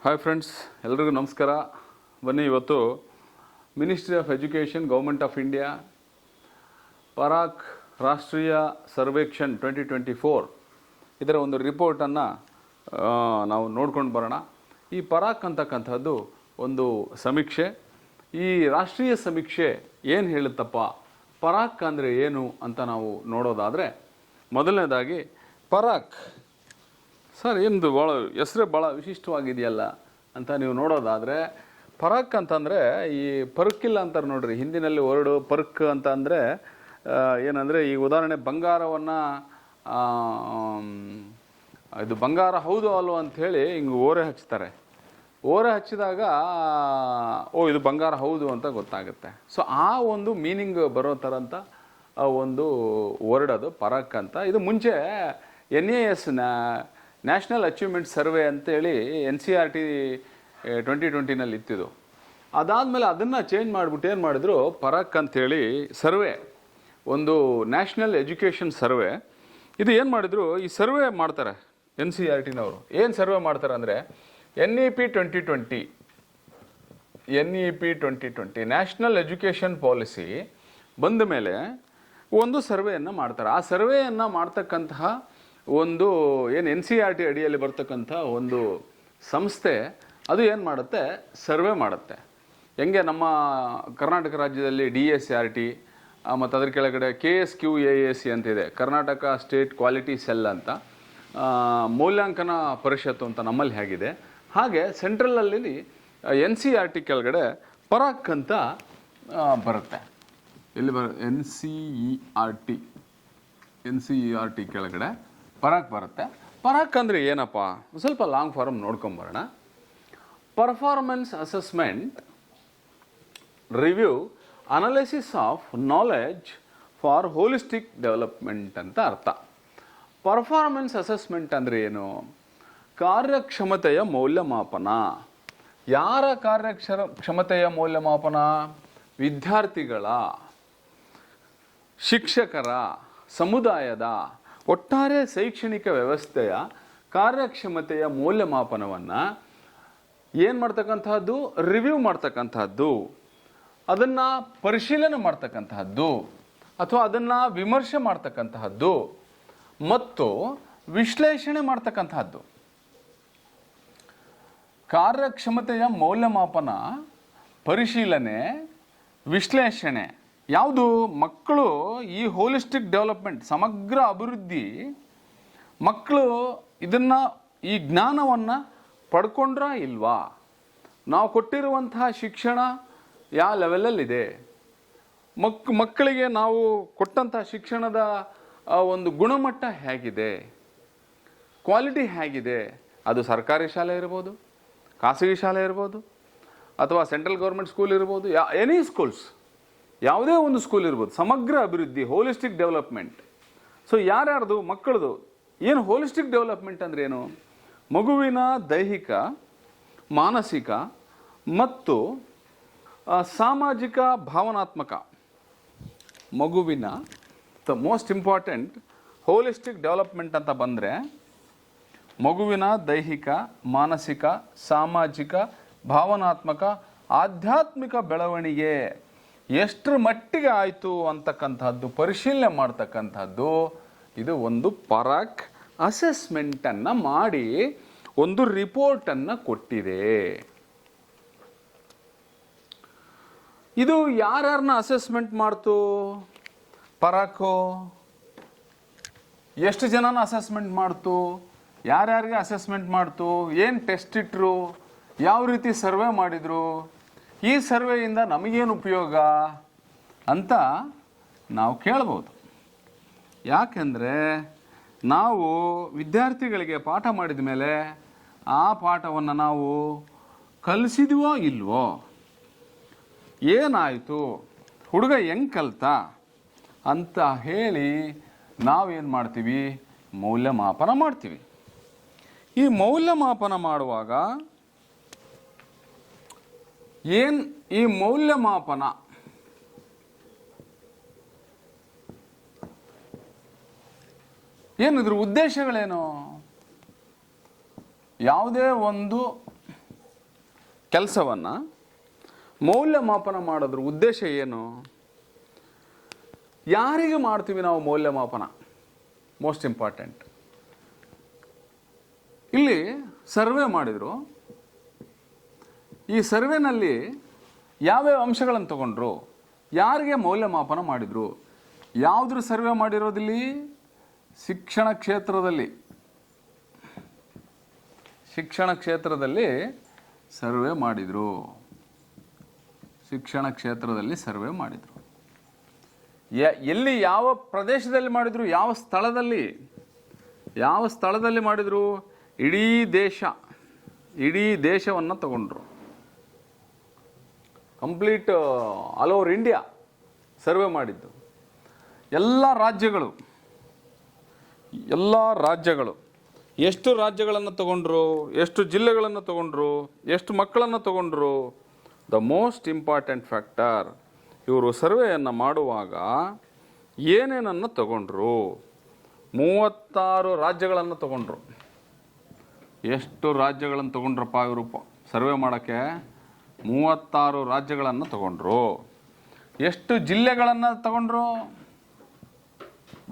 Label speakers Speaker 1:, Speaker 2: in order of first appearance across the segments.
Speaker 1: Hi friends, ಎಲ್ರಿಗೂ ನಮಸ್ಕಾರ. ಬನ್ನಿ, ಇವತ್ತು ministry of education, government of India, PARAKH Rashtriya Sarvekshan 2024 ಇದರ ಒಂದು ರಿಪೋರ್ಟನ್ನು ನಾವು ನೋಡ್ಕೊಂಡು ಬರೋಣ. ಈ ಪರಾಕ್ ಅಂತಕ್ಕಂಥದ್ದು ಒಂದು ಸಮೀಕ್ಷೆ. ಈ ರಾಷ್ಟ್ರೀಯ ಸಮೀಕ್ಷೆ ಏನು ಹೇಳುತ್ತಪ್ಪ, ಪರಾಕ್ ಅಂದರೆ ಏನು ಅಂತ ನಾವು ನೋಡೋದಾದರೆ, ಮೊದಲನೇದಾಗಿ ಪರಾಕ್ ಸರ್ ಏನದು ಭಾಳ ಹೆಸರೇ ಭಾಳ ವಿಶಿಷ್ಟವಾಗಿದೆಯಲ್ಲ ಅಂತ ನೀವು ನೋಡೋದಾದರೆ, ಪರಾಕ್ ಅಂತಂದರೆ ಈ ಪರ್ಕಿಲ್ಲ ಅಂತಾರೆ ನೋಡ್ರಿ, ಹಿಂದಿನಲ್ಲಿ ವರ್ಡು ಪರ್ಕ್ ಅಂತ ಅಂದರೆ ಏನಂದರೆ, ಈ ಉದಾಹರಣೆ ಬಂಗಾರವನ್ನು ಇದು ಬಂಗಾರ ಹೌದು ಅಲ್ವ ಅಂಥೇಳಿ ಹಿಂಗೆ ಓರೆ ಹಚ್ತಾರೆ. ಓರೆ ಹಚ್ಚಿದಾಗ ಇದು ಬಂಗಾರ ಹೌದು ಅಂತ ಗೊತ್ತಾಗುತ್ತೆ. ಸೊ ಆ ಒಂದು ಮೀನಿಂಗ್ ಬರೋ ಥರ ಅಂತ ಒಂದು ವರ್ಡ್ ಅದು ಪರಾಕ್ ಅಂತ. ಇದು ಮುಂಚೆ NAS ನ್ಯಾಷನಲ್ ಅಚೀವ್ಮೆಂಟ್ ಸರ್ವೆ ಅಂತೇಳಿ NCERT 2020ನಲ್ಲಿ ಇತ್ತಿದ್ದು. ಅದಾದಮೇಲೆ ಅದನ್ನು ಚೇಂಜ್ ಮಾಡಿಬಿಟ್ಟು ಏನು ಮಾಡಿದ್ರು, ಪರಾಕ್ ಅಂಥೇಳಿ ಸರ್ವೆ, ಒಂದು ನ್ಯಾಷನಲ್ ಎಜುಕೇಷನ್ ಸರ್ವೆ. ಇದು ಏನು ಮಾಡಿದ್ರು, ಈ ಸರ್ವೆ ಮಾಡ್ತಾರೆ NCERTನವರು. ಏನು ಸರ್ವೆ ಮಾಡ್ತಾರೆ ಅಂದರೆ, NEP 2020 ನ್ಯಾಷನಲ್ ಎಜುಕೇಷನ್ ಪಾಲಿಸಿ ಬಂದ ಮೇಲೆ ಒಂದು ಸರ್ವೆಯನ್ನು ಮಾಡ್ತಾರೆ. ಆ ಸರ್ವೆಯನ್ನು ಮಾಡ್ತಕ್ಕಂತಹ ಒಂದು ಏನು NCERT ಅಡಿಯಲ್ಲಿ ಬರ್ತಕ್ಕಂಥ ಒಂದು ಸಂಸ್ಥೆ, ಅದು ಏನು ಮಾಡುತ್ತೆ, ಸರ್ವೆ ಮಾಡುತ್ತೆ. ಹೆಂಗೆ ನಮ್ಮ ಕರ್ನಾಟಕ ರಾಜ್ಯದಲ್ಲಿ DSRT ಮತ್ತು ಅದ್ರ ಕೆಳಗಡೆ KSQAAC ಅಂತಿದೆ, ಕರ್ನಾಟಕ ಸ್ಟೇಟ್ ಕ್ವಾಲಿಟಿ ಸೆಲ್ ಅಂತ, ಮೌಲ್ಯಾಂಕನ ಪರಿಷತ್ತು ಅಂತ ನಮ್ಮಲ್ಲಿ ಹೇಗಿದೆ, ಹಾಗೆ ಸೆಂಟ್ರಲಲ್ಲಿ NCERT ಕೆಳಗಡೆ ಪರಾಕ್ ಅಂತ ಬರುತ್ತೆ. ಇಲ್ಲಿ NCERT ಕೆಳಗಡೆ ಪರಾಕ್ ಬರುತ್ತೆ. ಪರಾಕ್ ಅಂದರೆ ಏನಪ್ಪ, ಸ್ವಲ್ಪ ಲಾಂಗ್ ಫಾರ್ಮ್ ನೋಡ್ಕೊಂಬರೋಣ. Performance assessment review analysis of knowledge for holistic development ಅಂತ ಅರ್ಥ. ಪರ್ಫಾರ್ಮೆನ್ಸ್ ಅಸೆಸ್ಮೆಂಟ್ ಅಂದರೆ ಏನು? ಕಾರ್ಯಕ್ಷಮತೆಯ ಮೌಲ್ಯಮಾಪನ. ಯಾರ ಕಾರ್ಯಕ್ಷಮತೆಯ ಮೌಲ್ಯಮಾಪನ? ವಿದ್ಯಾರ್ಥಿಗಳ, ಶಿಕ್ಷಕರ, ಸಮುದಾಯದ, ಒಟ್ಟಾರೆ ಶೈಕ್ಷಣಿಕ ವ್ಯವಸ್ಥೆಯ ಕಾರ್ಯಕ್ಷಮತೆಯ ಮೌಲ್ಯಮಾಪನವನ್ನು ಏನು ಮಾಡ್ತಕ್ಕಂತಹದ್ದು? ರಿವ್ಯೂ ಮಾಡ್ತಕ್ಕಂತಹದ್ದು, ಅದನ್ನು ಪರಿಶೀಲನೆ ಮಾಡ್ತಕ್ಕಂತಹದ್ದು, ಅಥವಾ ಅದನ್ನು ವಿಮರ್ಶೆ ಮಾಡ್ತಕ್ಕಂತಹದ್ದು ಮತ್ತು ವಿಶ್ಲೇಷಣೆ ಮಾಡ್ತಕ್ಕಂತಹದ್ದು. ಕಾರ್ಯಕ್ಷಮತೆಯ ಮೌಲ್ಯಮಾಪನ, ಪರಿಶೀಲನೆ, ವಿಶ್ಲೇಷಣೆ ಯಾವುದು? ಮಕ್ಕಳು ಈ ಹೋಲಿಸ್ಟಿಕ್ ಡೆವಲಪ್ಮೆಂಟ್, ಸಮಗ್ರ ಅಭಿವೃದ್ಧಿ, ಮಕ್ಕಳು ಇದನ್ನು, ಈ ಜ್ಞಾನವನ್ನು ಪಡ್ಕೊಂಡ್ರಾ ಇಲ್ವಾ? ನಾವು ಕೊಟ್ಟಿರುವಂತಹ ಶಿಕ್ಷಣ ಯಾವ ಲೆವೆಲಲ್ಲಿದೆ? ಮಕ್ಕಳಿಗೆ ನಾವು ಕೊಟ್ಟಂತಹ ಶಿಕ್ಷಣದ ಒಂದು ಗುಣಮಟ್ಟ ಹೇಗಿದೆ, ಕ್ವಾಲಿಟಿ ಹೇಗಿದೆ? ಅದು ಸರ್ಕಾರಿ ಶಾಲೆ ಇರ್ಬೋದು, ಖಾಸಗಿ ಶಾಲೆ ಇರ್ಬೋದು, ಅಥವಾ ಸೆಂಟ್ರಲ್ ಗೌರ್ಮೆಂಟ್ ಸ್ಕೂಲ್ ಇರ್ಬೋದು, ಎನಿ ಸ್ಕೂಲ್ಸ್, ಯಾವುದೇ ಒಂದು ಸ್ಕೂಲ್ ಇರ್ಬೋದು. ಸಮಗ್ರ ಅಭಿವೃದ್ಧಿ, ಹೋಲಿಸ್ಟಿಕ್ ಡೆವಲಪ್ಮೆಂಟ್. ಸೊ ಯಾರ್ಯಾರ್ದು? ಮಕ್ಕಳದು. ಏನು ಹೋಲಿಸ್ಟಿಕ್ ಡೆವಲಪ್ಮೆಂಟ್ ಅಂದರೆ ಏನು? ಮಗುವಿನ ದೈಹಿಕ, ಮಾನಸಿಕ ಮತ್ತು ಸಾಮಾಜಿಕ, ಭಾವನಾತ್ಮಕ, ಮಗುವಿನ ಮೋಸ್ಟ್ ಇಂಪಾರ್ಟೆಂಟ್ ಹೋಲಿಸ್ಟಿಕ್ ಡೆವಲಪ್ಮೆಂಟ್ ಅಂತ ಬಂದರೆ, ಮಗುವಿನ ದೈಹಿಕ, ಮಾನಸಿಕ, ಸಾಮಾಜಿಕ, ಭಾವನಾತ್ಮಕ, ಆಧ್ಯಾತ್ಮಿಕ ಬೆಳವಣಿಗೆ ಎಷ್ಟರ ಮಟ್ಟಿಗೆ ಆಯಿತು ಅಂತಕ್ಕಂಥದ್ದು ಪರಿಶೀಲನೆ ಮಾಡ್ತಕ್ಕಂಥದ್ದು. ಇದು ಒಂದು ಪರಾಕ್ ಅಸೆಸ್ಮೆಂಟನ್ನು ಮಾಡಿ ಒಂದು ರಿಪೋರ್ಟನ್ನು ಕೊಟ್ಟಿದೆ. ಇದು ಯಾರ್ಯಾರನ್ನ ಅಸೆಸ್ಮೆಂಟ್ ಮಾಡ್ತು ಪರಾಕು? ಎಷ್ಟು ಜನನ ಅಸೆಸ್ಮೆಂಟ್ ಮಾಡ್ತು? ಯಾರ್ಯಾರಿಗೆ ಅಸೆಸ್ಮೆಂಟ್ ಮಾಡ್ತು? ಏನು ಟೆಸ್ಟ್ ಇಟ್ಟರು? ಯಾವ ರೀತಿ ಸರ್ವೆ ಮಾಡಿದರು? ಈ ಸರ್ವೆಯಿಂದ ನಮಗೇನು ಉಪಯೋಗ ಅಂತ ನಾವು ಕೇಳ್ಬೋದು. ಯಾಕೆಂದರೆ ನಾವು ವಿದ್ಯಾರ್ಥಿಗಳಿಗೆ ಪಾಠ ಮಾಡಿದ ಮೇಲೆ ಆ ಪಾಠವನ್ನು ನಾವು ಕಲಿಸಿದ್ವೋ ಇಲ್ವೋ, ಏನಾಯಿತು, ಹುಡುಗ ಹೆಂಗೆ ಕಲಿತ ಅಂತ ಹೇಳಿ ನಾವೇನು ಮಾಡ್ತೀವಿ? ಮೌಲ್ಯಮಾಪನ ಮಾಡ್ತೀವಿ. ಈ ಮೌಲ್ಯಮಾಪನ ಮಾಡುವಾಗ ಈ ಮೌಲ್ಯಮಾಪನ ಏನಿದ್ರ ಉದ್ದೇಶಗಳೇನು? ಯಾವುದೇ ಒಂದು ಕೆಲಸವನ್ನು ಮೌಲ್ಯಮಾಪನ ಮಾಡೋದ್ರ ಉದ್ದೇಶ ಏನು? ಯಾರಿಗೆ ಮಾಡ್ತೀವಿ ನಾವು ಮೌಲ್ಯಮಾಪನ? Most important. ಇಲ್ಲಿ ಸರ್ವೆ ಮಾಡಿದರು. ಈ ಸರ್ವೆನಲ್ಲಿ ಯಾವ್ಯಾವ ಅಂಶಗಳನ್ನು ತಗೊಂಡ್ರು, ಯಾರಿಗೆ ಮೌಲ್ಯಮಾಪನ ಮಾಡಿದರು? ಯಾವುದ್ರ ಸರ್ವೆ ಮಾಡಿರೋದಿಲ್ಲಿ? ಶಿಕ್ಷಣ ಕ್ಷೇತ್ರದಲ್ಲಿ ಸರ್ವೆ ಮಾಡಿದರು. ಶಿಕ್ಷಣ ಕ್ಷೇತ್ರದಲ್ಲಿ ಸರ್ವೆ ಮಾಡಿದರು. ಎಲ್ಲಿ, ಯಾವ ಪ್ರದೇಶದಲ್ಲಿ ಮಾಡಿದರು? ಯಾವ ಸ್ಥಳದಲ್ಲಿ ಮಾಡಿದರು? ಇಡೀ ದೇಶವನ್ನು ತಗೊಂಡ್ರು. Complete all over India survey ಮಾಡಿದ್ದು. ಎಲ್ಲ ರಾಜ್ಯಗಳು ಎಷ್ಟು ರಾಜ್ಯಗಳನ್ನು ತಗೊಂಡ್ರು, ಎಷ್ಟು ಜಿಲ್ಲೆಗಳನ್ನು ತಗೊಂಡ್ರು, ಎಷ್ಟು ಮಕ್ಕಳನ್ನು ತಗೊಂಡ್ರು? ದ ಮೋಸ್ಟ್ ಇಂಪಾರ್ಟೆಂಟ್ ಫ್ಯಾಕ್ಟರ್, ಇವರು ಸರ್ವೆಯನ್ನು ಮಾಡುವಾಗ ಏನೇನನ್ನು ತಗೊಂಡ್ರು? 36 ರಾಜ್ಯಗಳನ್ನು ತಗೊಂಡ್ರು. ಎಷ್ಟು ರಾಜ್ಯಗಳನ್ನು ತಗೊಂಡ್ರಪ್ಪ ಇವರು ಸರ್ವೆ ಮಾಡೋಕ್ಕೆ? 36 ರಾಜ್ಯಗಳನ್ನು ತಗೊಂಡ್ರು. ಎಷ್ಟು ಜಿಲ್ಲೆಗಳನ್ನು ತಗೊಂಡ್ರು?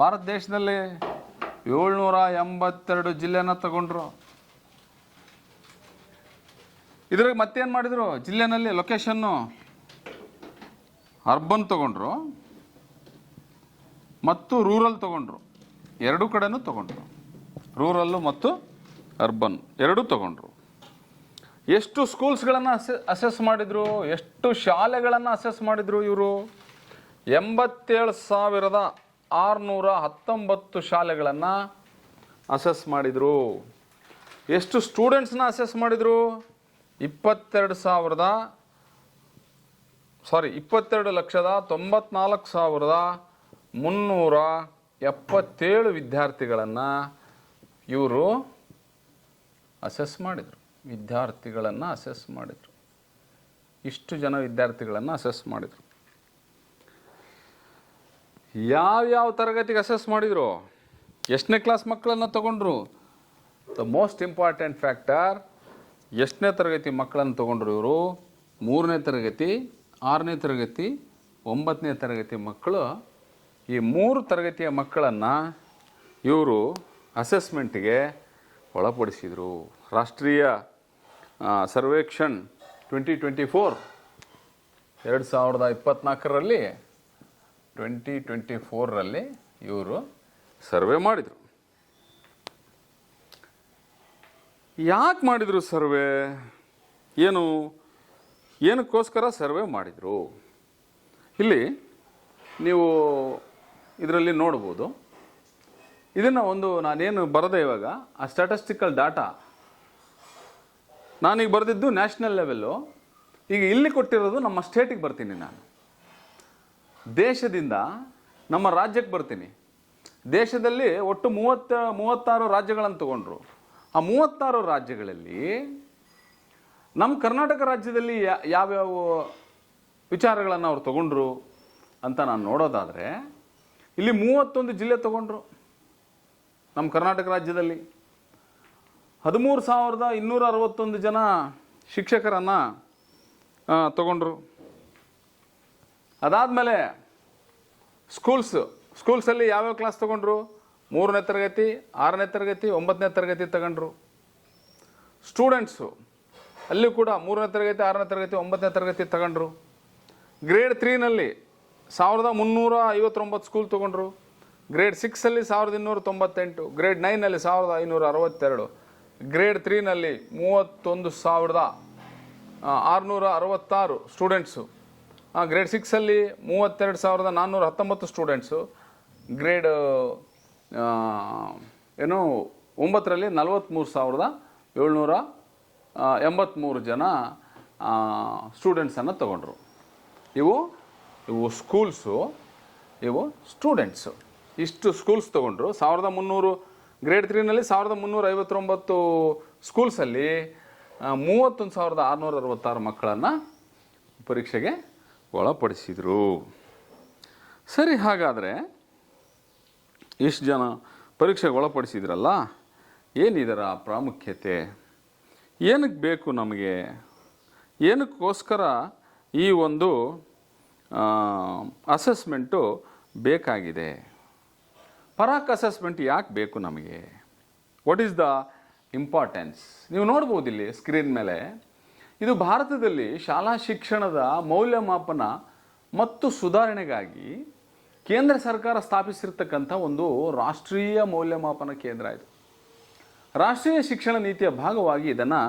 Speaker 1: ಭಾರತ ದೇಶದಲ್ಲಿ 782 ಜಿಲ್ಲೆನ ತಗೊಂಡ್ರು. ಇದ್ರಾಗ ಮತ್ತೇನು ಮಾಡಿದರು? ಜಿಲ್ಲೆನಲ್ಲಿ ಲೊಕೇಶನ್ನು ಅರ್ಬನ್ ತಗೊಂಡ್ರು ಮತ್ತು ರೂರಲ್ ತಗೊಂಡ್ರು. ಎರಡೂ ಕಡೆನೂ ತಗೊಂಡ್ರು. ರೂರಲ್ಲು ಮತ್ತು ಅರ್ಬನ್ ಎರಡೂ ತಗೊಂಡ್ರು. ಎಷ್ಟು ಸ್ಕೂಲ್ಸ್ಗಳನ್ನು ಅಸೆಸ್ ಮಾಡಿದರು? ಎಷ್ಟು ಶಾಲೆಗಳನ್ನು ಅಸೆಸ್ ಮಾಡಿದರು ಇವರು? 87,619 ಶಾಲೆಗಳನ್ನು ಅಸೆಸ್ ಮಾಡಿದರು. ಎಷ್ಟು ಸ್ಟೂಡೆಂಟ್ಸ್ನ ಅಸೆಸ್ ಮಾಡಿದರು? 22,94,377 ವಿದ್ಯಾರ್ಥಿಗಳನ್ನು ಇವರು ಅಸೆಸ್ ಮಾಡಿದರು. ಇಷ್ಟು ಜನ ವಿದ್ಯಾರ್ಥಿಗಳನ್ನು ಅಸೆಸ್ ಮಾಡಿದರು. ಯಾವ್ಯಾವ ತರಗತಿಗೆ ಅಸೆಸ್ ಮಾಡಿದರು? ಎಷ್ಟನೇ ಕ್ಲಾಸ್ ಮಕ್ಕಳನ್ನು ತಗೊಂಡ್ರು? ದ ಮೋಸ್ಟ್ ಇಂಪಾರ್ಟೆಂಟ್ ಫ್ಯಾಕ್ಟರ್, ಎಷ್ಟನೇ ತರಗತಿ ಮಕ್ಕಳನ್ನು ತಗೊಂಡ್ರು ಇವರು? 3ನೇ ತರಗತಿ, 6ನೇ ತರಗತಿ, 9ನೇ ತರಗತಿ ಮಕ್ಕಳು. ಈ 3 ತರಗತಿಯ ಮಕ್ಕಳನ್ನು ಇವರು ಅಸೆಸ್ಮೆಂಟ್ಗೆ ಒಳಪಡಿಸಿದರು. ರಾಷ್ಟ್ರೀಯ ಸರ್ವೇಕ್ಷಣ್ 2024 2024ರಲ್ಲಿ 2024ರಲ್ಲಿ ಇವರು ಸರ್ವೆ ಮಾಡಿದರು. ಯಾಕೆ ಮಾಡಿದರು ಸರ್ವೆ? ಏನಕ್ಕೋಸ್ಕರ ಸರ್ವೆ ಮಾಡಿದರು? ಇಲ್ಲಿ ನೀವು ಇದರಲ್ಲಿ ನೋಡ್ಬೋದು. ಇದನ್ನು ನಾನೇನು ಬರೆದೆ ಇವಾಗ, ಆ ಸ್ಟ್ಯಾಟಿಸ್ಟಿಕಲ್ ಡಾಟಾ ನಾನೀಗ ಬರೆದಿದ್ದು ನ್ಯಾಷನಲ್ ಲೆವೆಲ್ಲು. ಈಗ ಇಲ್ಲಿ ಕೊಟ್ಟಿರೋದು ನಮ್ಮ ಸ್ಟೇಟಿಗೆ ಬರ್ತೀನಿ. ನಾನು ದೇಶದಿಂದ ನಮ್ಮ ರಾಜ್ಯಕ್ಕೆ ಬರ್ತೀನಿ. ದೇಶದಲ್ಲಿ ಒಟ್ಟು 36 ರಾಜ್ಯಗಳನ್ನು ತಗೊಂಡ್ರು. ಆ 36 ರಾಜ್ಯಗಳಲ್ಲಿ ನಮ್ಮ ಕರ್ನಾಟಕ ರಾಜ್ಯದಲ್ಲಿ ಯಾವ್ಯಾವ ವಿಚಾರಗಳನ್ನು ಅವ್ರು ತಗೊಂಡ್ರು ಅಂತ ನಾನು ನೋಡೋದಾದರೆ, ಇಲ್ಲಿ 31 ಜಿಲ್ಲೆ ತಗೊಂಡ್ರು. ನಮ್ಮ ಕರ್ನಾಟಕ ರಾಜ್ಯದಲ್ಲಿ 13,261 ಜನ ಶಿಕ್ಷಕರನ್ನು ತಗೊಂಡ್ರು. ಅದಾದಮೇಲೆ ಸ್ಕೂಲ್ಸಲ್ಲಿ ಯಾವ್ಯಾವ ಕ್ಲಾಸ್ ತಗೊಂಡ್ರು? 3ನೇ ತರಗತಿ, 6ನೇ ತರಗತಿ, 9ನೇ ತರಗತಿ ತಗೊಂಡ್ರು. ಸ್ಟೂಡೆಂಟ್ಸು ಅಲ್ಲಿ ಕೂಡ 3ನೇ ತರಗತಿ, 6ನೇ ತರಗತಿ, 9ನೇ ತರಗತಿ ತಗೊಂಡ್ರು. ಗ್ರೇಡ್ 3ನಲ್ಲಿ 1,359 ಸ್ಕೂಲ್ ತಗೊಂಡ್ರು. ಗ್ರೇಡ್ 6ಅಲ್ಲಿ 1,298, ಗ್ರೇಡ್ 9ನಲ್ಲಿ 1,562, ಗ್ರೇಡ್ 3ನಲ್ಲಿ 31,666 ಸ್ಟೂಡೆಂಟ್ಸು. ಗ್ರೇಡ್ 6ಅಲ್ಲಿ 32,419 ಸ್ಟೂಡೆಂಟ್ಸು. ಗ್ರೇಡ್ 9ರಲ್ಲಿ 43,783 ಜನ ಸ್ಟೂಡೆಂಟ್ಸನ್ನು ತಗೊಂಡ್ರು. ಇವು ಸ್ಕೂಲ್ಸು, ಇವು ಸ್ಟೂಡೆಂಟ್ಸು. ಇಷ್ಟು ಸ್ಕೂಲ್ಸ್ ತೊಗೊಂಡ್ರು. 1,300 ಗ್ರೇಡ್ 3ನಲ್ಲಿ 1,359 ಸ್ಕೂಲ್ಸಲ್ಲಿ 31,666 ಮಕ್ಕಳನ್ನು ಪರೀಕ್ಷೆಗೆ ಒಳಪಡಿಸಿದರು. ಸರಿ, ಹಾಗಾದರೆ ಇಷ್ಟು ಜನ ಪರೀಕ್ಷೆಗೆ ಒಳಪಡಿಸಿದ್ರಲ್ಲ, ಏನಿದರ ಪ್ರಾಮುಖ್ಯತೆ? ಏನಕ್ಕೆ ಬೇಕು ನಮಗೆ? ಏನಕ್ಕೋಸ್ಕರ ಈ ಒಂದು ಅಸೆಸ್ಮೆಂಟು ಬೇಕಾಗಿದೆ? ಪರಾಕ್ ಅಸೆಸ್ಮೆಂಟ್ ಯಾಕೆ ಬೇಕು ನಮಗೆ? What is the importance? ನೀವು ನೋಡ್ಬೋದು ಇಲ್ಲಿ ಸ್ಕ್ರೀನ್ ಮೇಲೆ. ಇದು ಭಾರತದಲ್ಲಿ ಶಾಲಾ ಶಿಕ್ಷಣದ ಮೌಲ್ಯಮಾಪನ ಮತ್ತು ಸುಧಾರಣೆಗಾಗಿ ಕೇಂದ್ರ ಸರ್ಕಾರ ಸ್ಥಾಪಿಸಿರ್ತಕ್ಕಂಥ ಒಂದು ರಾಷ್ಟ್ರೀಯ ಮೌಲ್ಯಮಾಪನ ಕೇಂದ್ರ ಇದು. ರಾಷ್ಟ್ರೀಯ ಶಿಕ್ಷಣ ನೀತಿಯ ಭಾಗವಾಗಿ ಇದನ್ನು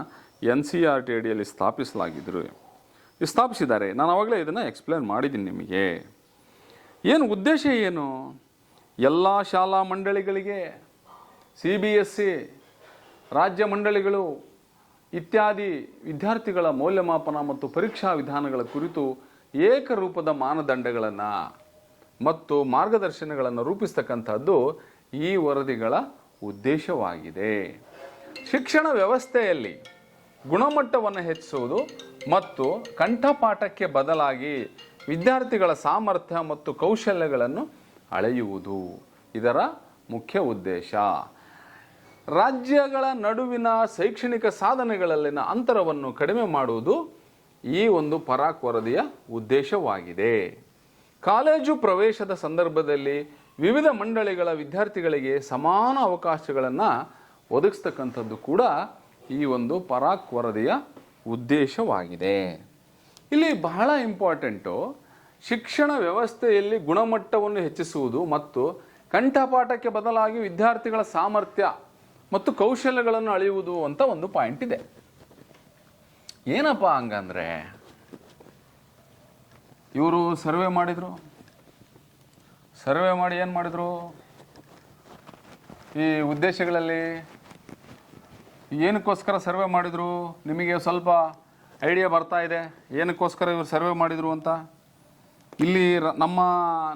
Speaker 1: NCERT ಅಡಿಯಲ್ಲಿ ಸ್ಥಾಪಿಸಿದ್ದಾರೆ. ನಾನು ಆವಾಗಲೇ ಇದನ್ನು ಎಕ್ಸ್ಪ್ಲೇನ್ ಮಾಡಿದ್ದೀನಿ ನಿಮಗೆ. ಏನು ಉದ್ದೇಶ ಏನು? ಎಲ್ಲ ಶಾಲಾ ಮಂಡಳಿಗಳಿಗೆ, CBSE ರಾಜ್ಯ ಮಂಡಳಿಗಳು ಇತ್ಯಾದಿ ವಿದ್ಯಾರ್ಥಿಗಳ ಮೌಲ್ಯಮಾಪನ ಮತ್ತು ಪರೀಕ್ಷಾ ವಿಧಾನಗಳ ಕುರಿತು ಏಕರೂಪದ ಮಾನದಂಡಗಳನ್ನು ಮತ್ತು ಮಾರ್ಗದರ್ಶನಗಳನ್ನು ರೂಪಿಸ್ತಕ್ಕಂಥದ್ದು ಈ ವರದಿಗಳ ಉದ್ದೇಶವಾಗಿದೆ. ಶಿಕ್ಷಣ ವ್ಯವಸ್ಥೆಯಲ್ಲಿ ಗುಣಮಟ್ಟವನ್ನು ಹೆಚ್ಚಿಸುವುದು ಮತ್ತು ಕಂಠಪಾಠಕ್ಕೆ ಬದಲಾಗಿ ವಿದ್ಯಾರ್ಥಿಗಳ ಸಾಮರ್ಥ್ಯ ಮತ್ತು ಕೌಶಲ್ಯಗಳನ್ನು ಅಳೆಯುವುದು ಇದರ ಮುಖ್ಯ ಉದ್ದೇಶ. ರಾಜ್ಯಗಳ ನಡುವಿನ ಶೈಕ್ಷಣಿಕ ಸಾಧನೆಗಳಲ್ಲಿನ ಅಂತರವನ್ನು ಕಡಿಮೆ ಮಾಡುವುದು ಈ ಒಂದು ಪರಾಕ್ ವರದಿಯ ಉದ್ದೇಶವಾಗಿದೆ. ಕಾಲೇಜು ಪ್ರವೇಶದ ಸಂದರ್ಭದಲ್ಲಿ ವಿವಿಧ ಮಂಡಳಿಗಳ ವಿದ್ಯಾರ್ಥಿಗಳಿಗೆ ಸಮಾನ ಅವಕಾಶಗಳನ್ನು ಒದಗಿಸ್ತಕ್ಕಂಥದ್ದು ಕೂಡ ಈ ಒಂದು ಪರಾಕ್ ವರದಿಯ ಉದ್ದೇಶವಾಗಿದೆ. ಇಲ್ಲಿ ಬಹಳ ಇಂಪಾರ್ಟೆಂಟು, ಶಿಕ್ಷಣ ವ್ಯವಸ್ಥೆಯಲ್ಲಿ ಗುಣಮಟ್ಟವನ್ನು ಹೆಚ್ಚಿಸುವುದು ಮತ್ತು ಕಂಠಪಾಠಕ್ಕೆ ಬದಲಾಗಿ ವಿದ್ಯಾರ್ಥಿಗಳ ಸಾಮರ್ಥ್ಯ ಮತ್ತು ಕೌಶಲ್ಯಗಳನ್ನು ಅಳೆಯುವುದು ಅಂತ ಒಂದು ಪಾಯಿಂಟ್ ಇದೆ. ಏನಪ್ಪ ಹಂಗಂದ್ರೆ, ಇವರು ಸರ್ವೆ ಮಾಡಿದರು. ಸರ್ವೆ ಮಾಡಿ ಏನು ಮಾಡಿದರು? ಈ ಉದ್ದೇಶಗಳಲ್ಲಿ ಏನಕ್ಕೋಸ್ಕರ ಸರ್ವೆ ಮಾಡಿದರು? ನಿಮಗೆ ಸ್ವಲ್ಪ ಐಡಿಯಾ ಬರ್ತಾ ಇದೆ ಏನಕ್ಕೋಸ್ಕರ ಇವರು ಸರ್ವೆ ಮಾಡಿದರು ಅಂತ? ಇಲ್ಲಿ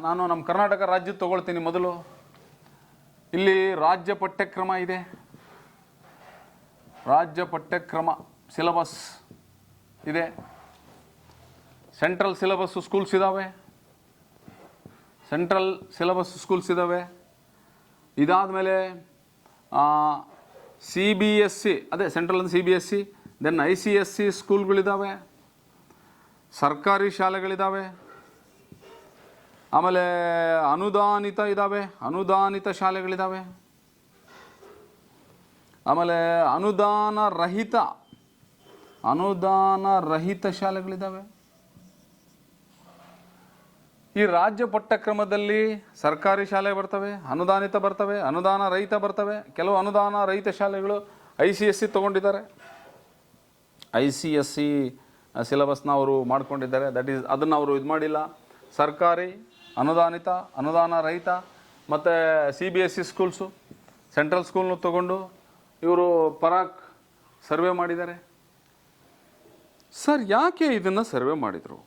Speaker 1: ನಾನು ನಮ್ಮ ಕರ್ನಾಟಕ ರಾಜ್ಯ ತಗೊಳ್ತೀನಿ ಮೊದಲು. ಇಲ್ಲಿ ರಾಜ್ಯ ಪಠ್ಯಕ್ರಮ ಇದೆ. ರಾಜ್ಯ ಪಠ್ಯಕ್ರಮ ಸಿಲೆಬಸ್ ಇದೆ. ಸೆಂಟ್ರಲ್ ಸಿಲೆಬಸ್ ಸ್ಕೂಲ್ಸ್ ಇದ್ದಾವೆ. ಇದಾದ ಮೇಲೆ CBSE, ಅದೇ ಸೆಂಟ್ರಲ್ ಅಂದರೆ CBSE, ದೆನ್ ICSE ಸ್ಕೂಲ್ಗಳಿದ್ದಾವೆ, ಸರ್ಕಾರಿ ಶಾಲೆಗಳಿದ್ದಾವೆ, ಆಮೇಲೆ ಅನುದಾನಿತ ಶಾಲೆಗಳಿದ್ದಾವೆ, ಆಮೇಲೆ ಅನುದಾನ ರಹಿತ ಶಾಲೆಗಳಿದ್ದಾವೆ. ಈ ರಾಜ್ಯ ಪಠ್ಯಕ್ರಮದಲ್ಲಿ ಸರ್ಕಾರಿ ಶಾಲೆ ಬರ್ತವೆ, ಅನುದಾನಿತ ಬರ್ತವೆ, ಅನುದಾನ ರಹಿತ ಬರ್ತವೆ. ಕೆಲವು ಅನುದಾನ ರಹಿತ ಶಾಲೆಗಳು ICSE ತಗೊಂಡಿದ್ದಾರೆ. ICSE ಸಿಲೆಬಸ್ನ ಅವರು ಮಾಡ್ಕೊಂಡಿದ್ದಾರೆ. ಅದನ್ನು ಅವರು ಇದು ಮಾಡಿಲ್ಲ. ಸರ್ಕಾರಿ, ಅನುದಾನಿತ, ಅನುದಾನ ರಹಿತ ಮತ್ತು CBSE ಸ್ಕೂಲ್ಸು, ಸೆಂಟ್ರಲ್ ಸ್ಕೂಲ್ನು ತಗೊಂಡು ಇವರು ಪರಾಕ್ ಸರ್ವೆ ಮಾಡಿದ್ದಾರೆ. ಸರ್, ಯಾಕೆ ಇದನ್ನು ಸರ್ವೆ ಮಾಡಿದರು?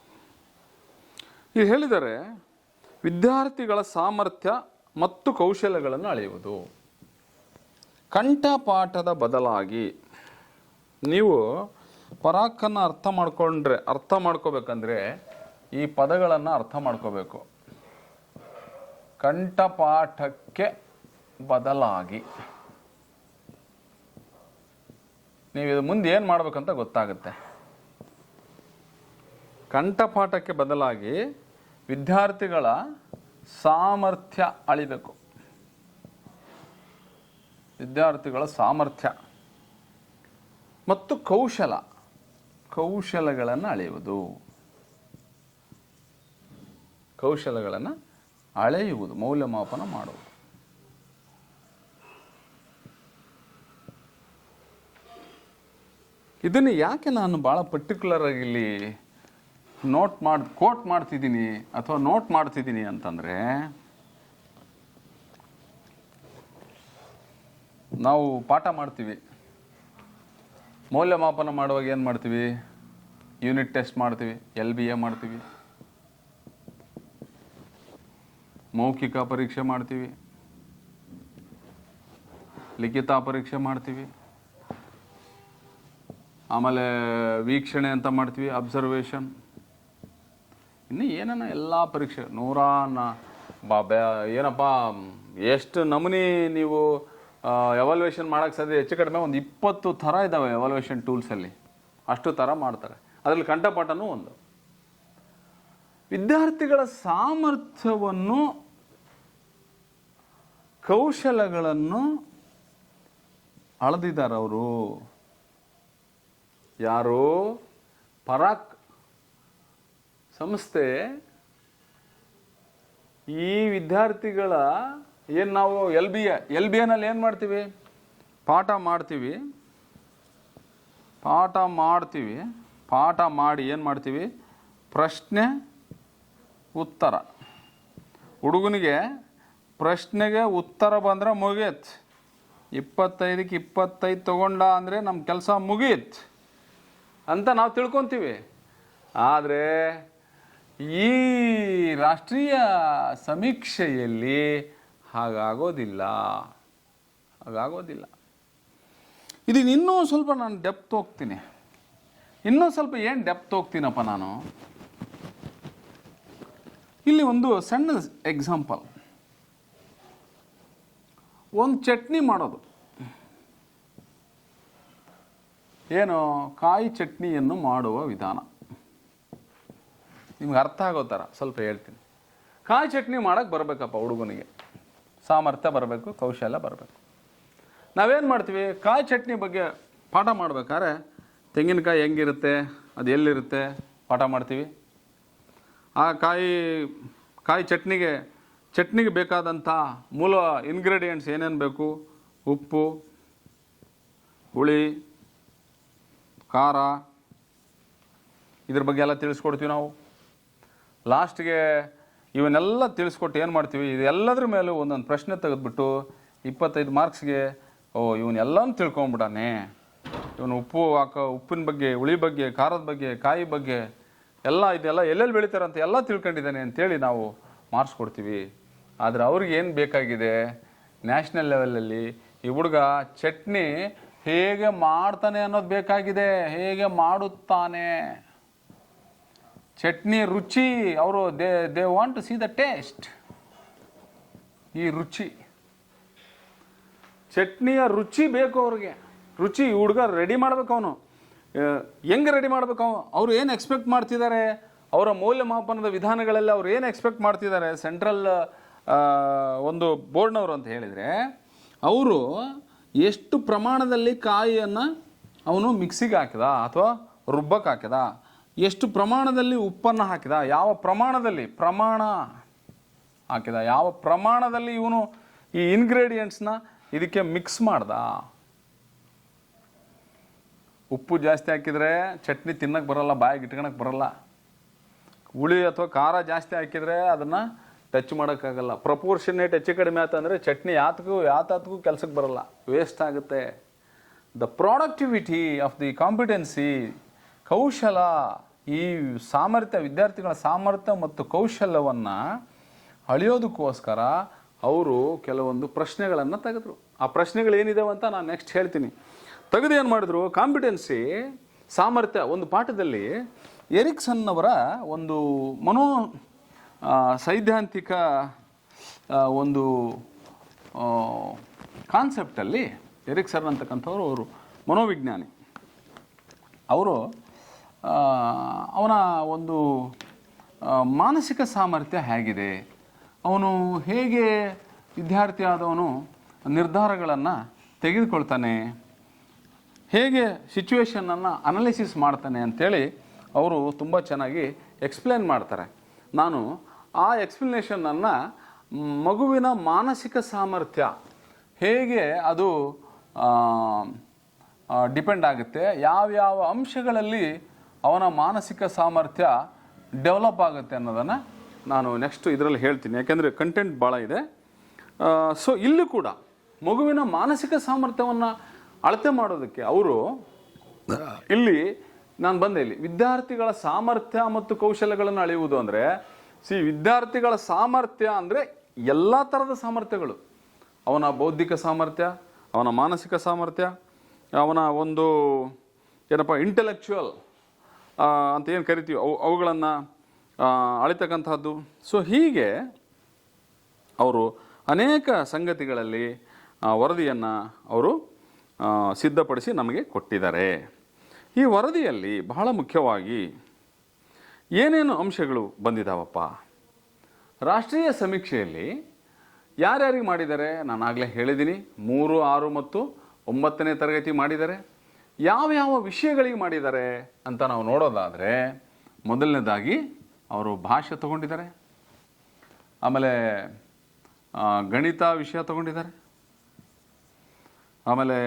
Speaker 1: ಇಲ್ಲಿ ಹೇಳಿದರೆ, ವಿದ್ಯಾರ್ಥಿಗಳ ಸಾಮರ್ಥ್ಯ ಮತ್ತು ಕೌಶಲ್ಯಗಳನ್ನು ಅಳೆಯುವುದು. ಕಂಠಪಾಠದ ಬದಲಾಗಿ ನೀವು ಪರಾಕನ್ನು ಅರ್ಥ ಮಾಡ್ಕೋಬೇಕಂದ್ರೆ ಈ ಪದಗಳನ್ನು ಅರ್ಥ ಮಾಡ್ಕೋಬೇಕು. ಕಂಠಪಾಠಕ್ಕೆ ಬದಲಾಗಿ ನೀವು ಇದು ಮುಂದೆ ಏನು ಮಾಡ್ಬೇಕಂತ ಗೊತ್ತಾಗುತ್ತೆ. ಕಂಠಪಾಠಕ್ಕೆ ಬದಲಾಗಿ ವಿದ್ಯಾರ್ಥಿಗಳ ಸಾಮರ್ಥ್ಯ ಅಳಿಬೇಕು. ವಿದ್ಯಾರ್ಥಿಗಳ ಸಾಮರ್ಥ್ಯ ಮತ್ತು ಕೌಶಲಗಳನ್ನು ಅಳೆಯುವುದು. ಕೌಶಲಗಳನ್ನು ಅಳೆಯುವುದು, ಮೌಲ್ಯಮಾಪನ ಮಾಡುವುದು. ಇದನ್ನು ಯಾಕೆ ನಾನು ಭಾಳ ಪರ್ಟಿಕ್ಯುಲರ್ ಆಗಿ ಇಲ್ಲಿ ಕೋಟ್ ಮಾಡ್ತಿದ್ದೀನಿ ಅಥವಾ ನೋಟ್ ಮಾಡ್ತಿದ್ದೀನಿ ಅಂತಂದರೆ, ನಾವು ಪಾಠ ಮಾಡ್ತೀವಿ, ಮೌಲ್ಯಮಾಪನ ಮಾಡುವಾಗ ಏನು ಮಾಡ್ತೀವಿ? ಯೂನಿಟ್ ಟೆಸ್ಟ್ ಮಾಡ್ತೀವಿ, LBA ಮಾಡ್ತೀವಿ, ಮೌಖಿಕ ಪರೀಕ್ಷೆ ಮಾಡ್ತೀವಿ, ಲಿಖಿತ ಪರೀಕ್ಷೆ ಮಾಡ್ತೀವಿ, ಆಮೇಲೆ ವೀಕ್ಷಣೆ ಅಂತ ಮಾಡ್ತೀವಿ, ಅಬ್ಸರ್ವೇಷನ್, ಇನ್ನು ಏನನ್ನ ಎಲ್ಲ ಪರೀಕ್ಷೆ ಏನಪ್ಪ ಎಷ್ಟು ನಮೂನಿ ನೀವು ಎವಾಲ್ಯೂಯೇಷನ್ ಮಾಡೋಕ್ಕೆ ಸಾಧ್ಯ. ಹೆಚ್ಚು ಕಡಿಮೆ ಒಂದು 20 ಥರ ಇದ್ದಾವೆ ಎವಾಲ್ಯೂಯೇಷನ್ ಟೂಲ್ಸಲ್ಲಿ. ಅಷ್ಟು ಥರ ಮಾಡ್ತಾರೆ. ಅದರಲ್ಲಿ ಕಂಠಪಾಠನೂ ಒಂದು. ವಿದ್ಯಾರ್ಥಿಗಳ ಸಾಮರ್ಥ್ಯವನ್ನು, ಕೌಶಲಗಳನ್ನು ಅಳೆದಿದ್ದಾರೆ ಅವರು. ಯಾರು? ಪರಾಕ್ ಸಂಸ್ಥೆ ಈ ವಿದ್ಯಾರ್ಥಿಗಳ ಏನು ನಾವು ಎಲ್ ಬಿ ಎನಲ್ಲಿ ಏನು ಮಾಡ್ತೀವಿ? ಪಾಠ ಮಾಡಿ ಏನು ಮಾಡ್ತೀವಿ? ಪ್ರಶ್ನೆ ಉತ್ತರ. ಹುಡುಗನಿಗೆ ಪ್ರಶ್ನೆಗೆ ಉತ್ತರ ಬಂದರೆ ಮುಗಿಯತ್. 25ಕ್ಕೆ 25 ತಗೊಂಡ ಅಂದರೆ ನಮ್ಮ ಕೆಲಸ ಮುಗಿಯತ್ ಅಂತ ನಾವು ತಿಳ್ಕೊತೀವಿ. ಆದರೆ ಈ ರಾಷ್ಟ್ರೀಯ ಸಮೀಕ್ಷೆಯಲ್ಲಿ ಹಾಗಾಗೋದಿಲ್ಲ. ಇದೀಗ ಇನ್ನೂ ಸ್ವಲ್ಪ ನಾನು ಡೆಪ್ತ್ ಹೋಗ್ತೀನಿ. ಏನು ಡೆಪ್ತ್ ಹೋಗ್ತೀನಪ್ಪ ನಾನು? ಇಲ್ಲಿ ಒಂದು ಸಣ್ಣ ಎಕ್ಸಾಂಪಲ್. ಒಂದು ಚಟ್ನಿ ಮಾಡೋದು. ಏನು? ಕಾಯಿ ಚಟ್ನಿಯನ್ನು ಮಾಡುವ ವಿಧಾನ ನಿಮ್ಗೆ ಅರ್ಥ ಆಗೋ ಥರ ಸ್ವಲ್ಪ ಹೇಳ್ತೀನಿ. ಕಾಯಿ ಚಟ್ನಿ ಮಾಡೋಕ್ಕೆ ಬರಬೇಕಪ್ಪ ಹುಡುಗನಿಗೆ, ಸಾಮರ್ಥ್ಯ ಬರಬೇಕು, ಕೌಶಲ್ಯ ಬರಬೇಕು. ನಾವೇನು ಮಾಡ್ತೀವಿ? ಕಾಯಿ ಚಟ್ನಿ ಬಗ್ಗೆ ಪಾಠ ಮಾಡ್ಬೇಕಾದ್ರೆ ತೆಂಗಿನಕಾಯಿ ಹೆಂಗಿರುತ್ತೆ, ಅದು ಎಲ್ಲಿರುತ್ತೆ ಪಾಠ ಮಾಡ್ತೀವಿ. ಆ ಕಾಯಿ ಚಟ್ನಿಗೆ ಬೇಕಾದಂಥ ಮೂಲ ಇಂಗ್ರೀಡಿಯೆಂಟ್ಸ್ ಏನೇನು ಬೇಕು? ಉಪ್ಪು, ಹುಳಿ, ಖಾರ, ಇದ್ರ ಬಗ್ಗೆ ಎಲ್ಲ ತಿಳಿಸ್ಕೊಡ್ತೀವಿ ನಾವು. ಲಾಸ್ಟ್ಗೆ ಇವನ್ನೆಲ್ಲ ತಿಳಿಸ್ಕೊಟ್ಟು ಏನು ಮಾಡ್ತೀವಿ? ಇದೆಲ್ಲದ್ರ ಮೇಲೂ ಒಂದೊಂದು ಪ್ರಶ್ನೆ ತೆಗೆದುಬಿಟ್ಟು 25 ಮಾರ್ಕ್ಸ್ಗೆ ಇವನ್ನೆಲ್ಲನೂ ತಿಳ್ಕೊಂಬಿಡಾನೆ, ಇವನು ಉಪ್ಪಿನ ಬಗ್ಗೆ, ಹುಳಿ ಬಗ್ಗೆ, ಖಾರದ ಬಗ್ಗೆ, ಕಾಯಿ ಬಗ್ಗೆ ಇದೆಲ್ಲ ಎಲ್ಲೆಲ್ಲಿ ಬೆಳಿತಾರಂತ ಎಲ್ಲ ತಿಳ್ಕೊಂಡಿದ್ದಾನೆ ಅಂತೇಳಿ ನಾವು ಮಾರ್ಕ್ಸ್ ಕೊಡ್ತೀವಿ. ಆದರೆ ಅವ್ರಿಗೆ ಏನು ಬೇಕಾಗಿದೆ? ನ್ಯಾಷನಲ್ ಲೆವೆಲಲ್ಲಿ ಈ ಹುಡುಗ ಚಟ್ನಿ ಹೇಗೆ ಮಾಡ್ತಾನೆ ಅನ್ನೋದು ಬೇಕಾಗಿದೆ. ಹೇಗೆ ಮಾಡುತ್ತಾನೆ, ಚಟ್ನಿ ರುಚಿ. ಅವರು they want to see the taste. ಈ ರುಚಿ, ಚಟ್ನಿಯ ರುಚಿ ಬೇಕು ಅವ್ರಿಗೆ. ರುಚಿ ಹುಡುಗ ರೆಡಿ ಮಾಡ್ಬೇಕು. ಅವನು ಹೆಂಗೆ ರೆಡಿ ಮಾಡ್ಬೇಕು? ಅವರು ಏನು ಎಕ್ಸ್ಪೆಕ್ಟ್ ಮಾಡ್ತಿದ್ದಾರೆ? ಅವರ ಮೌಲ್ಯಮಾಪನದ ವಿಧಾನಗಳಲ್ಲಿ ಅವ್ರು ಏನು ಎಕ್ಸ್ಪೆಕ್ಟ್ ಮಾಡ್ತಿದ್ದಾರೆ? ಸೆಂಟ್ರಲ್ ಒಂದು ಬೋರ್ಡ್ನವರು ಅಂತ ಹೇಳಿದರೆ, ಅವರು ಎಷ್ಟು ಪ್ರಮಾಣದಲ್ಲಿ ಕಾಯಿಯನ್ನು ಅವನು ಮಿಕ್ಸಿಗೆ ಹಾಕಿದ ಅಥವಾ ರುಬ್ಬಕ್ಕೆ ಹಾಕಿದ, ಎಷ್ಟು ಪ್ರಮಾಣದಲ್ಲಿ ಉಪ್ಪನ್ನು ಹಾಕಿದ, ಯಾವ ಪ್ರಮಾಣದಲ್ಲಿ ಹಾಕಿದ, ಯಾವ ಪ್ರಮಾಣದಲ್ಲಿ ಇವನು ಈ ಇಂಗ್ರೀಡಿಯೆಂಟ್ಸ್ನ ಇದಕ್ಕೆ ಮಿಕ್ಸ್ ಮಾಡ್ದ. ಉಪ್ಪು ಜಾಸ್ತಿ ಹಾಕಿದರೆ ಚಟ್ನಿ ತಿನ್ನಕ್ಕೆ ಬರೋಲ್ಲ, ಬಾಯಿಗೆ ಇಟ್ಕೊಳಕ್ಕೆ ಬರೋಲ್ಲ. ಹುಳಿ ಅಥವಾ ಖಾರ ಜಾಸ್ತಿ ಹಾಕಿದರೆ ಅದನ್ನು ಟಚ್ ಮಾಡೋಕ್ಕಾಗಲ್ಲ. ಪ್ರಪೋರ್ಷನೇಟ್ ಹೆಚ್ಚು ಕಡಿಮೆ ಆಯ್ತಂದರೆ ಚಟ್ನಿ ಯಾತಕ್ಕೂ ಕೆಲಸಕ್ಕೆ ಬರೋಲ್ಲ, ವೇಸ್ಟ್ ಆಗುತ್ತೆ. The productivity of the competency, ಕೌಶಲ, ಈ ಸಾಮರ್ಥ್ಯ, ವಿದ್ಯಾರ್ಥಿಗಳ ಸಾಮರ್ಥ್ಯ ಮತ್ತು ಕೌಶಲ್ಯವನ್ನು ಅಳೆಯೋದಕ್ಕೋಸ್ಕರ ಅವರು ಕೆಲವೊಂದು ಪ್ರಶ್ನೆಗಳನ್ನು ತೆಗೆದ್ರು. ಆ ಪ್ರಶ್ನೆಗಳು ಏನಿದಾವೆ ಅಂತ ನಾನು ನೆಕ್ಸ್ಟ್ ಹೇಳ್ತೀನಿ. ತೆಗೆದು ಏನು ಮಾಡಿದ್ರು? ಕಾಂಪಿಟೆನ್ಸಿ, ಸಾಮರ್ಥ್ಯ. ಒಂದು ಪಾಠದಲ್ಲಿ ಎರಿಕ್ಸನ್ ಅವರ ಒಂದು ಸೈದ್ಧಾಂತಿಕ ಒಂದು ಕಾನ್ಸೆಪ್ಟಲ್ಲಿ, ಎರಿಕ್ಸನ್ ಅಂತಕ್ಕಂಥವ್ರು ಅವರು ಮನೋವಿಜ್ಞಾನಿ. ಅವರು ಅವನ ಒಂದು ಮಾನಸಿಕ ಸಾಮರ್ಥ್ಯ ಹೇಗಿದೆ, ಅವನು ಹೇಗೆ ವಿದ್ಯಾರ್ಥಿ ಆದವನು ನಿರ್ಧಾರಗಳನ್ನು ತೆಗೆದುಕೊಳ್ತಾನೆ, ಹೇಗೆ ಸಿಚುವೇಶನನ್ನು ಅನಾಲಿಸಿಸ್ ಮಾಡ್ತಾನೆ ಅಂಥೇಳಿ ಅವರು ತುಂಬ ಚೆನ್ನಾಗಿ ಎಕ್ಸ್ಪ್ಲೇನ್ ಮಾಡ್ತಾರೆ. ನಾನು ಆ ಎಕ್ಸ್ಪ್ಲನೇಷನನ್ನು ಮಗುವಿನ ಮಾನಸಿಕ ಸಾಮರ್ಥ್ಯ ಹೇಗೆ ಅದು ಡಿಪೆಂಡ್ ಆಗುತ್ತೆ, ಯಾವ್ಯಾವ ಅಂಶಗಳಲ್ಲಿ ಅವನ ಮಾನಸಿಕ ಸಾಮರ್ಥ್ಯ ಡೆವಲಪ್ ಆಗುತ್ತೆ ಅನ್ನೋದನ್ನು ನಾನು ನೆಕ್ಸ್ಟ್ ಇದರಲ್ಲಿ ಹೇಳ್ತೀನಿ. ಯಾಕೆಂದರೆ ಕಂಟೆಂಟ್ ಭಾಳ ಇದೆ. ಸೊ ಇಲ್ಲೂ ಕೂಡ ಮಗುವಿನ ಮಾನಸಿಕ ಸಾಮರ್ಥ್ಯವನ್ನು ಅಳತೆ ಮಾಡೋದಕ್ಕೆ ಅವರು ಇಲ್ಲಿ ನಾನು ಬಂದೆ. ಇಲ್ಲಿ ವಿದ್ಯಾರ್ಥಿಗಳ ಸಾಮರ್ಥ್ಯ ಮತ್ತು ಕೌಶಲ್ಯಗಳನ್ನು ಅಳೆಯುವುದು ಅಂದರೆ, ವಿದ್ಯಾರ್ಥಿಗಳ ಸಾಮರ್ಥ್ಯ ಅಂದರೆ ಎಲ್ಲ ಥರದ ಸಾಮರ್ಥ್ಯಗಳು. ಅವನ ಬೌದ್ಧಿಕ ಸಾಮರ್ಥ್ಯ, ಅವನ ಮಾನಸಿಕ ಸಾಮರ್ಥ್ಯ, ಅವನ ಒಂದು ಇಂಟೆಲೆಕ್ಚುಯಲ್ ಅಂತ ಏನು ಕರಿತೀವಿ ಅವುಗಳನ್ನು ಅಳಿತಕ್ಕಂಥದ್ದು. ಸೊ ಹೀಗೆ ಅವರು ಅನೇಕ ಸಂಗತಿಗಳಲ್ಲಿ ವರದಿಯನ್ನು ಅವರು ಸಿದ್ಧಪಡಿಸಿ ನಮಗೆ ಕೊಟ್ಟಿದ್ದಾರೆ. ಈ ವರದಿಯಲ್ಲಿ ಬಹಳ ಮುಖ್ಯವಾಗಿ ಏನೇನು ಅಂಶಗಳು ಬಂದಿದ್ದಾವಪ್ಪ? ರಾಷ್ಟ್ರೀಯ ಸಮೀಕ್ಷೆಯಲ್ಲಿ ಯಾರ್ಯಾರಿಗೆ ಮಾಡಿದ್ದಾರೆ? ನಾನು ಆಗಲೇ ಹೇಳಿದ್ದೀನಿ, 3, 6 ಮತ್ತು 9ನೇ ತರಗತಿ ಮಾಡಿದ್ದಾರೆ. ಯಾವ ವಿಷಯಗಳಿಗೆ ಮಾಡಿದ್ದಾರೆ ಅಂತ ನಾವು ನೋಡೋದಾದರೆ, ಮೊದಲನೇದಾಗಿ ಅವರು ಭಾಷೆ ತಗೊಂಡಿದ್ದಾರೆ, ಆಮೇಲೆ ಗಣಿತ ವಿಷಯ ತಗೊಂಡಿದ್ದಾರೆ, ಆಮೇಲೆ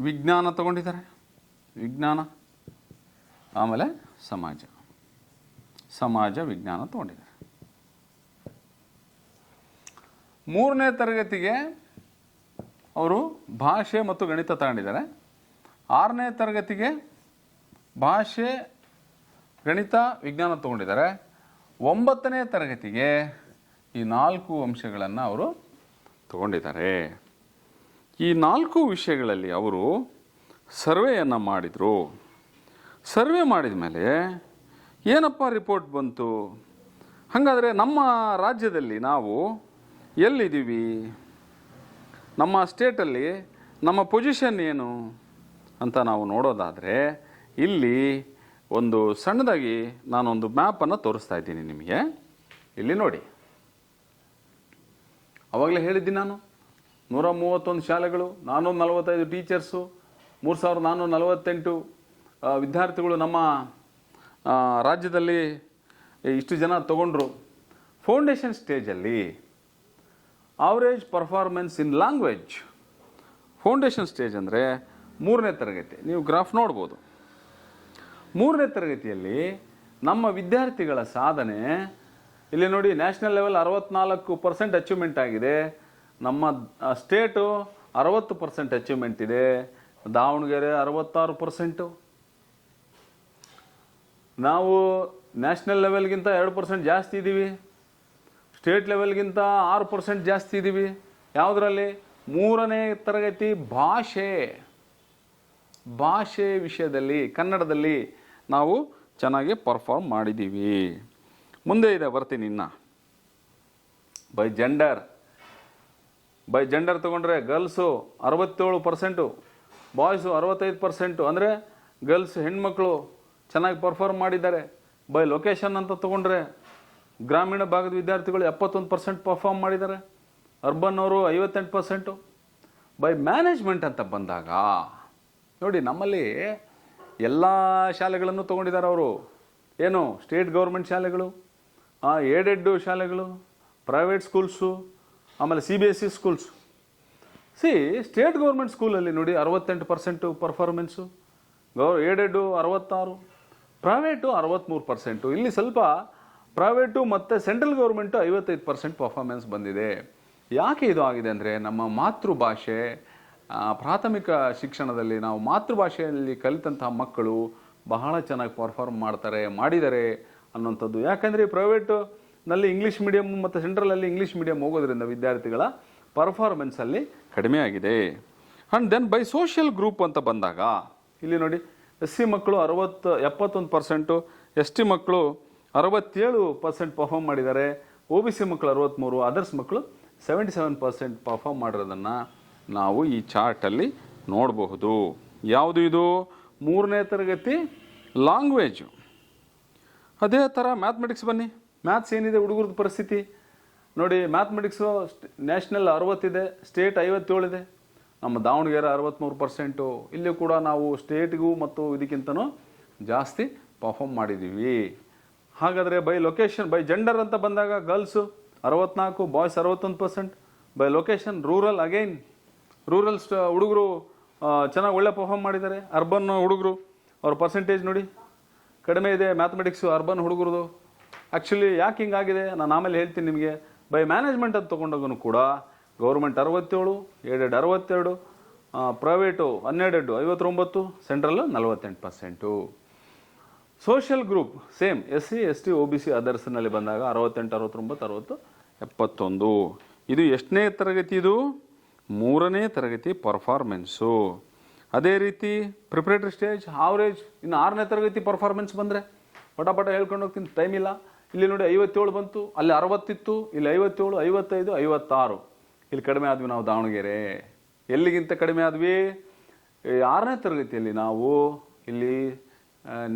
Speaker 1: ವಿಜ್ಞಾನ ತಗೊಂಡಿದ್ದಾರೆ, ಆಮೇಲೆ ಸಮಾಜ ವಿಜ್ಞಾನ ತಗೊಂಡಿದ್ದಾರೆ. 3ನೇ ತರಗತಿಗೆ ಅವರು ಭಾಷೆ ಮತ್ತು ಗಣಿತ ತಗೊಂಡಿದ್ದಾರೆ. 6ನೇ ತರಗತಿಗೆ ಭಾಷೆ, ಗಣಿತ, ವಿಜ್ಞಾನ ತಗೊಂಡಿದ್ದಾರೆ. 9ನೇ ತರಗತಿಗೆ ಈ 4 ಅಂಶಗಳನ್ನು ಅವರು ತಗೊಂಡಿದ್ದಾರೆ. ಈ 4 ವಿಷಯಗಳಲ್ಲಿ ಅವರು ಸರ್ವೆಯನ್ನು ಮಾಡಿದರು. ಸರ್ವೆ ಮಾಡಿದ ಮೇಲೆ ಏನಪ್ಪ ರಿಪೋರ್ಟ್ ಬಂತು? ಹಾಗಾದರೆ ನಮ್ಮ ರಾಜ್ಯದಲ್ಲಿ ನಾವು ಎಲ್ಲಿದ್ದೀವಿ, ನಮ್ಮ ಸ್ಟೇಟಲ್ಲಿ ನಮ್ಮ ಪೊಸಿಷನ್ ಏನು ಅಂತ ನಾವು ನೋಡೋದಾದರೆ, ಇಲ್ಲಿ ಒಂದು ಸಣ್ಣದಾಗಿ ನಾನೊಂದು ಮ್ಯಾಪನ್ನು ತೋರಿಸ್ತಾ ಇದ್ದೀನಿ ನಿಮಗೆ. ಇಲ್ಲಿ ನೋಡಿ, ಆವಾಗಲೇ ಹೇಳಿದ್ದೀನಿ ನಾನು, 131 ಶಾಲೆಗಳು, 445 ಟೀಚರ್ಸು, 3448 ವಿದ್ಯಾರ್ಥಿಗಳು ನಮ್ಮ ರಾಜ್ಯದಲ್ಲಿ ಇಷ್ಟು ಜನ ತಗೊಂಡ್ರು. ಫೌಂಡೇಶನ್ ಸ್ಟೇಜಲ್ಲಿ average performance in language, foundation stage ಅಂದರೆ 3ನೇ ತರಗತಿ. ನೀವು ಗ್ರಾಫ್ ನೋಡ್ಬೋದು. 3ನೇ ತರಗತಿಯಲ್ಲಿ ನಮ್ಮ ವಿದ್ಯಾರ್ಥಿಗಳ ಸಾಧನೆ ಇಲ್ಲಿ ನೋಡಿ, ನ್ಯಾಷನಲ್ ಲೆವೆಲ್ 64% ಅಚೀವ್ಮೆಂಟ್ ಆಗಿದೆ. ನಮ್ಮ ಸ್ಟೇಟು 60% ಅಚೀವ್ಮೆಂಟ್ ಇದೆ. ದಾವಣಗೆರೆ 66%. ನಾವು ನ್ಯಾಷನಲ್ ಲೆವೆಲ್ಗಿಂತ 2% ಜಾಸ್ತಿ ಇದ್ದೀವಿ, ಸ್ಟೇಟ್ ಲೆವೆಲ್ಗಿಂತ 6% ಜಾಸ್ತಿ ಇದ್ದೀವಿ. ಯಾವುದರಲ್ಲಿ? 3ನೇ ತರಗತಿ ಭಾಷೆ ವಿಷಯದಲ್ಲಿ, ಕನ್ನಡದಲ್ಲಿ ನಾವು ಚೆನ್ನಾಗಿ ಪರ್ಫಾರ್ಮ್ ಮಾಡಿದ್ದೀವಿ. ಮುಂದೆ ಇದೆ, ಬರ್ತೀನಿ ಇನ್ನು. ಬೈ ಜೆಂಡರ್ ತೊಗೊಂಡ್ರೆ ಗರ್ಲ್ಸು 67%, ಬಾಯ್ಸು 65%. ಅಂದರೆ ಗರ್ಲ್ಸ್, ಹೆಣ್ಮಕ್ಳು ಚೆನ್ನಾಗಿ ಪರ್ಫಾರ್ಮ್ ಮಾಡಿದ್ದಾರೆ. ಬೈ ಲೊಕೇಶನ್ ಅಂತ ತೊಗೊಂಡ್ರೆ ಗ್ರಾಮೀಣ ಭಾಗದ ವಿದ್ಯಾರ್ಥಿಗಳು 71% ಪರ್ಫಾರ್ಮ್ ಮಾಡಿದ್ದಾರೆ, ಅರ್ಬನ್ ಅವರು 58%. ಬೈ ಮ್ಯಾನೇಜ್ಮೆಂಟ್ ಅಂತ ಬಂದಾಗ ನೋಡಿ, ನಮ್ಮಲ್ಲಿ ಎಲ್ಲ ಶಾಲೆಗಳನ್ನು ತೊಗೊಂಡಿದ್ದಾರೆ ಅವರು. ಏನು? ಸ್ಟೇಟ್ ಗೌರ್ಮೆಂಟ್ ಶಾಲೆಗಳು, ಏಡೆಡ್ ಶಾಲೆಗಳು, ಪ್ರೈವೇಟ್ ಸ್ಕೂಲ್ಸು, ಆಮೇಲೆ CBSE ಸ್ಕೂಲ್ಸು. ಸ್ಟೇಟ್ ಗೌರ್ಮೆಂಟ್ ಸ್ಕೂಲಲ್ಲಿ ನೋಡಿ 68% ಪರ್ಫಾರ್ಮೆನ್ಸು, ಏಡೆಡ್ಡು 66%, ಪ್ರೈವೇಟು 63%. ಇಲ್ಲಿ ಸ್ವಲ್ಪ ಪ್ರೈವೇಟು ಮತ್ತು ಸೆಂಟ್ರಲ್ ಗೌರ್ಮೆಂಟು 55% ಪರ್ಫಾರ್ಮೆನ್ಸ್ ಬಂದಿದೆ. ಯಾಕೆ ಇದು ಆಗಿದೆ ಅಂದರೆ, ನಮ್ಮ ಮಾತೃಭಾಷೆ, ಪ್ರಾಥಮಿಕ ಶಿಕ್ಷಣದಲ್ಲಿ ನಾವು ಮಾತೃಭಾಷೆಯಲ್ಲಿ ಕಲಿತಂತಹ ಮಕ್ಕಳು ಬಹಳ ಚೆನ್ನಾಗಿ ಪರ್ಫಾರ್ಮ್ ಮಾಡಿದ್ದಾರೆ ಅನ್ನೋಂಥದ್ದು. ಯಾಕಂದರೆ ಪ್ರೈವೇಟ್ನಲ್ಲಿ ಇಂಗ್ಲೀಷ್ ಮೀಡಿಯಮ್ ಮತ್ತು ಸೆಂಟ್ರಲಲ್ಲಿ ಇಂಗ್ಲೀಷ್ ಮೀಡಿಯಮ್ ಹೋಗೋದ್ರಿಂದ ವಿದ್ಯಾರ್ಥಿಗಳ ಪರ್ಫಾರ್ಮೆನ್ಸಲ್ಲಿ ಕಡಿಮೆ ಆಗಿದೆ. And then by social group ಅಂತ ಬಂದಾಗ ಇಲ್ಲಿ ನೋಡಿ, SC ಮಕ್ಕಳು 71%, ST ಮಕ್ಕಳು 67% ಪರ್ಫಾರ್ಮ್ ಮಾಡಿದ್ದಾರೆ, OBC ಮಕ್ಕಳು 63%, ಅದರ್ಸ್ ಮಕ್ಕಳು 77% ಪರ್ಫಾರ್ಮ್ ಮಾಡಿರೋದನ್ನು ನಾವು ಈ ಚಾರ್ಟಲ್ಲಿ ನೋಡಬಹುದು. ಯಾವುದು ಇದು? 3ನೇ ತರಗತಿ ಲ್ಯಾಂಗ್ವೇಜು. ಅದೇ ಥರ ಮ್ಯಾಥಮೆಟಿಕ್ಸ್ ಬನ್ನಿ. ಮ್ಯಾಥ್ಸ್ ಏನಿದೆ ಹುಡುಗರದ ಪರಿಸ್ಥಿತಿ ನೋಡಿ. ಮ್ಯಾಥಮೆಟಿಕ್ಸು ನ್ಯಾಷನಲ್ 60 ಇದೆ, ಸ್ಟೇಟ್ 57 ಇದೆ. ನಮ್ಮ ದಾವಣಗೆರೆ 63%. ಇಲ್ಲಿ ಕೂಡ ನಾವು ಸ್ಟೇಟ್ಗೂ ಮತ್ತು ಇದಕ್ಕಿಂತನೂ ಜಾಸ್ತಿ ಪರ್ಫಾರ್ಮ್ ಮಾಡಿದ್ದೀವಿ. ಹಾಗಾದರೆ ಬೈ ಲೊಕೇಶನ್, ಬೈ ಜೆಂಡರ್ ಅಂತ ಬಂದಾಗ girls 64, boys 61%. By location rural ಹುಡುಗರು ಚೆನ್ನಾಗಿ ಒಳ್ಳೆ ಪರ್ಫಾರ್ಮ್ ಮಾಡಿದ್ದಾರೆ. ಅರ್ಬನ್ ಹುಡುಗರು ಅವ್ರ ಪರ್ಸೆಂಟೇಜ್ ನೋಡಿ ಕಡಿಮೆ ಇದೆ ಮ್ಯಾಥಮೆಟಿಕ್ಸು ಅರ್ಬನ್ ಹುಡುಗರದು. ಆ್ಯಕ್ಚುಲಿ ಯಾಕೆ ಹಿಂಗಾಗಿದೆ ನಾನು ಆಮೇಲೆ ಹೇಳ್ತೀನಿ ನಿಮಗೆ. ಬೈ ಮ್ಯಾನೇಜ್ಮೆಂಟ್ ಅಂತ ತೊಗೊಂಡಾಗೂ ಕೂಡ government 67, aided 62, private unaided 59, central 48%. Social group same SC, ST, OBC, ಅದರ್ಸ್ನಲ್ಲಿ ಬಂದಾಗ 68, 69, 60, 71. ಇದು ಎಷ್ಟನೇ ತರಗತಿ? ಇದು 3ನೇ ತರಗತಿ ಪರ್ಫಾರ್ಮೆನ್ಸು. ಅದೇ ರೀತಿ ಪ್ರಿಪ್ರೇಟರಿ ಸ್ಟೇಜ್ ಆವ್ರೇಜ್. ಇನ್ನು 6ನೇ ತರಗತಿ ಪರ್ಫಾರ್ಮೆನ್ಸ್ ಬಂದರೆ ಪಟ ಹೇಳ್ಕೊಂಡು ಹೋಗ್ತೀನಿ, ಟೈಮ್ ಇಲ್ಲ. ಇಲ್ಲಿ ನೋಡಿ 57 ಬಂತು, ಅಲ್ಲಿ 60 ಇತ್ತು, ಇಲ್ಲಿ 57, 55, 56. ಇಲ್ಲಿ ಕಡಿಮೆ ಆದ್ವಿ ನಾವು ದಾವಣಗೆರೆ. ಎಲ್ಲಿಗಿಂತ ಕಡಿಮೆ ಆದ್ವಿ? 6ನೇ ತರಗತಿಯಲ್ಲಿ ನಾವು ಇಲ್ಲಿ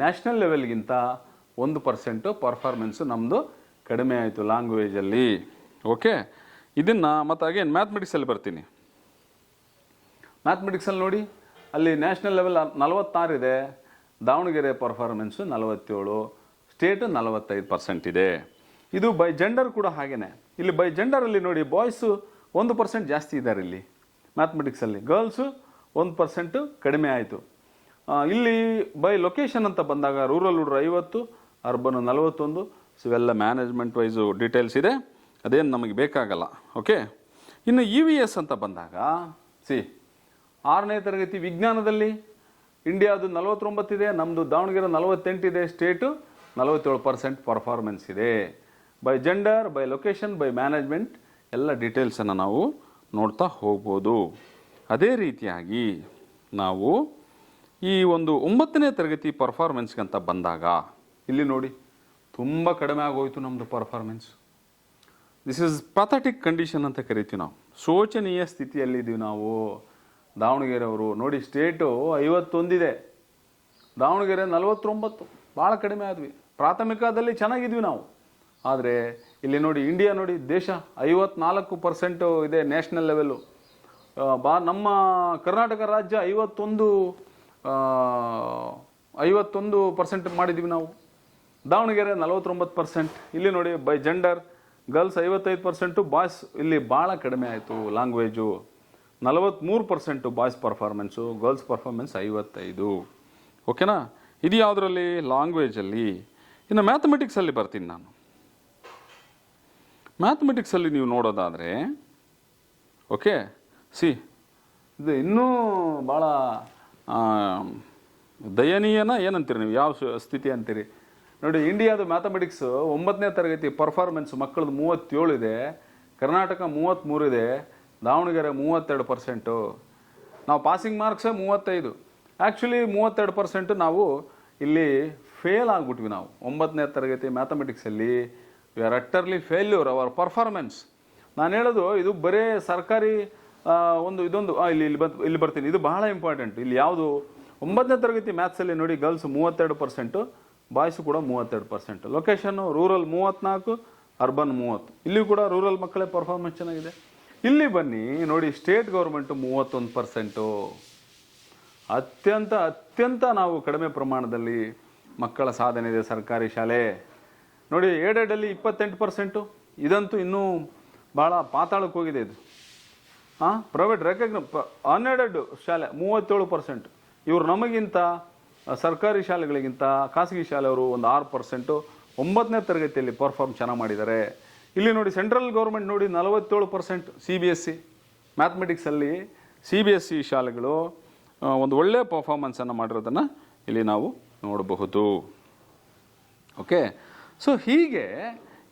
Speaker 1: ನ್ಯಾಷನಲ್ ಲೆವೆಲ್ಗಿಂತ 1% ಪರ್ಫಾರ್ಮೆನ್ಸು ನಮ್ಮದು ಕಡಿಮೆ ಆಯಿತು ಲ್ಯಾಂಗ್ವೇಜಲ್ಲಿ. ಓಕೆ, ಇದನ್ನು ಮತ್ತು ಅಗೇನ್ ಮ್ಯಾಥಮೆಟಿಕ್ಸಲ್ಲಿ ಬರ್ತೀನಿ. ಮ್ಯಾಥಮೆಟಿಕ್ಸಲ್ಲಿ ನೋಡಿ, ಅಲ್ಲಿ ನ್ಯಾಷನಲ್ ಲೆವೆಲ್ 46 ಇದೆ, ದಾವಣಗೆರೆ ಪರ್ಫಾರ್ಮೆನ್ಸು 47, ಸ್ಟೇಟು 45% ಇದೆ. ಇದು ಬೈ ಜೆಂಡರ್ ಕೂಡ ಹಾಗೇ. ಇಲ್ಲಿ ಬೈ ಜೆಂಡರಲ್ಲಿ ನೋಡಿ, ಬಾಯ್ಸು 1% ಜಾಸ್ತಿ ಇದ್ದಾರೆ ಇಲ್ಲಿ ಮ್ಯಾಥಮೆಟಿಕ್ಸಲ್ಲಿ, ಗರ್ಲ್ಸು 1% ಕಡಿಮೆ ಆಯಿತು. ಇಲ್ಲಿ ಬೈ ಲೊಕೇಶನ್ ಅಂತ ಬಂದಾಗ ರೂರಲ್ ಹುಡ್ರು 50, ಅರ್ಬನ್ 41. ಸೊ ಇವೆಲ್ಲ ಮ್ಯಾನೇಜ್ಮೆಂಟ್ ವೈಸು ಡೀಟೇಲ್ಸ್ ಇದೆ, ಅದೇನು ನಮಗೆ ಬೇಕಾಗಲ್ಲ. ಓಕೆ, ಇನ್ನು EVS ಅಂತ ಬಂದಾಗ 6ನೇ ತರಗತಿ ವಿಜ್ಞಾನದಲ್ಲಿ ಇಂಡಿಯಾದು 49 ಇದೆ, ನಮ್ಮದು ದಾವಣಗೆರೆ 48 ಇದೆ, ಸ್ಟೇಟು 47% ಪರ್ಫಾರ್ಮೆನ್ಸ್ ಇದೆ. By gender, by location, by management ಎಲ್ಲ ಡೀಟೇಲ್ಸನ್ನು ನಾವು ನೋಡ್ತಾ ಹೋಗ್ಬೋದು. ಅದೇ ರೀತಿಯಾಗಿ ನಾವು ಈ ಒಂದು 9ನೇ ತರಗತಿ ಪರ್ಫಾರ್ಮೆನ್ಸ್ಗಂತ ಬಂದಾಗ ಇಲ್ಲಿ ನೋಡಿ, ತುಂಬ ಕಡಿಮೆ ಆಗೋಯ್ತು ನಮ್ಮದು ಪರ್ಫಾರ್ಮೆನ್ಸ್. ದಿಸ್ ಈಸ್ ಪಥಟಿಕ್ ಕಂಡೀಷನ್ ಅಂತ ಕರಿತೀವಿ ನಾವು. ಶೋಚನೀಯ ಸ್ಥಿತಿಯಲ್ಲಿದ್ದೀವಿ ನಾವು ದಾವಣಗೆರೆಯವರು. ನೋಡಿ, ಸ್ಟೇಟು 51 ಇದೆ, ದಾವಣಗೆರೆ 49, ಭಾಳ ಕಡಿಮೆ ಆದ್ವಿ. ಪ್ರಾಥಮಿಕದಲ್ಲಿ ಚೆನ್ನಾಗಿದ್ವಿ ನಾವು, ಆದರೆ ಇಲ್ಲಿ ನೋಡಿ ಇಂಡಿಯಾ ನೋಡಿ, ದೇಶ 54% ಇದೆ ನ್ಯಾಷನಲ್ ಲೆವೆಲ್ಲು. ನಮ್ಮ ಕರ್ನಾಟಕ ರಾಜ್ಯ 51% ಮಾಡಿದ್ವಿ ನಾವು, ದಾವಣಗೆರೆ 49%. ಇಲ್ಲಿ ನೋಡಿ ಬೈ ಜೆಂಡರ್, ಗರ್ಲ್ಸ್ 55%, ಬಾಯ್ಸ್ ಇಲ್ಲಿ ಭಾಳ ಕಡಿಮೆ ಆಯಿತು. Language 43% boys performance, girls performance 55. ಓಕೆನಾ, ಇದು ಯಾವುದರಲ್ಲಿ? ಲ್ಯಾಂಗ್ವೇಜಲ್ಲಿ. ಇನ್ನು ಮ್ಯಾಥಮೆಟಿಕ್ಸಲ್ಲಿ ಬರ್ತೀನಿ ನಾನು. ಮ್ಯಾಥಮೆಟಿಕ್ಸಲ್ಲಿ ನೀವು ನೋಡೋದಾದರೆ ಓಕೆ, ಇದು ಇನ್ನೂ ಭಾಳ ದಯನೀಯನ ಏನಂತೀರಿ ನೀವು, ಯಾವ ಸ್ಥಿತಿ ಅಂತೀರಿ ನೋಡಿ. ಇಂಡಿಯಾದ ಮ್ಯಾಥಮೆಟಿಕ್ಸು 9ನೇ ತರಗತಿ ಪರ್ಫಾರ್ಮೆನ್ಸ್ ಮಕ್ಕಳದು 37 ಇದೆ, ಕರ್ನಾಟಕ 33 ಇದೆ, ದಾವಣಗೆರೆ 32%. ನಾವು ಪಾಸಿಂಗ್ ಮಾರ್ಕ್ಸೇ 35. ಆ್ಯಕ್ಚುಲಿ 32% ನಾವು ಇಲ್ಲಿ ಫೇಲ್ ಆಗಿಬಿಟ್ವಿ ನಾವು 9ನೇ ತರಗತಿ ಮ್ಯಾಥಮೆಟಿಕ್ಸಲ್ಲಿ. We are utterly failure our performance. ನಾನು ಹೇಳೋದು ಇದು ಬರೀ ಸರ್ಕಾರಿ ಇದೊಂದು ಇಲ್ಲಿ ಬರ್ತೀನಿ, ಇದು ಬಹಳ ಇಂಪಾರ್ಟೆಂಟ್. ಇಲ್ಲಿ ಯಾವುದು 9ನೇ ತರಗತಿ ಮ್ಯಾಥ್ಸಲ್ಲಿ ನೋಡಿ, ಗರ್ಲ್ಸ್ 32%, ಬಾಯ್ಸು ಕೂಡ 32%. Location rural 34, urban 30. ಇಲ್ಲಿ ಕೂಡ ರೂರಲ್ ಮಕ್ಕಳೇ ಪರ್ಫಾರ್ಮೆನ್ಸ್ ಚೆನ್ನಾಗಿದೆ. ಇಲ್ಲಿ ಬನ್ನಿ ನೋಡಿ, ಸ್ಟೇಟ್ ಗೌರ್ಮೆಂಟು 31%. ಅತ್ಯಂತ ನಾವು ಕಡಿಮೆ ಪ್ರಮಾಣದಲ್ಲಿ ಮಕ್ಕಳ ಸಾಧನೆ ಇದೆ ಸರ್ಕಾರಿ ಶಾಲೆ. ನೋಡಿ, ಏಡೆಡಲ್ಲಿ 28%. ಇದಂತೂ ಇನ್ನೂ ಭಾಳ ಪಾತಾಳಕ್ಕೆ ಹೋಗಿದೆ ಇದು. ಪ್ರೈವೇಟ್ ಅನ್ಎಡೆಡ್ ಶಾಲೆ 37%. ಇವರು ನಮಗಿಂತ ಸರ್ಕಾರಿ ಶಾಲೆಗಳಿಗಿಂತ ಖಾಸಗಿ ಶಾಲೆಯವರು ಒಂದು 6%, 9ನೇ ತರಗತಿಯಲ್ಲಿ ಪರ್ಫಾರ್ಮ್ ಚೆನ್ನಾಗಿ ಮಾಡಿದ್ದಾರೆ. ಇಲ್ಲಿ ನೋಡಿ, ಸೆಂಟ್ರಲ್ ಗೌರ್ಮೆಂಟ್ ನೋಡಿ 47%. CBSE ಮ್ಯಾಥಮೆಟಿಕ್ಸಲ್ಲಿ CBSE ಶಾಲೆಗಳು ಒಂದು ಒಳ್ಳೆಯ ಪರ್ಫಾರ್ಮೆನ್ಸನ್ನು ಮಾಡಿರೋದನ್ನು ಇಲ್ಲಿ ನಾವು ನೋಡಬಹುದು. ಓಕೆ, ಸೊ ಹೀಗೆ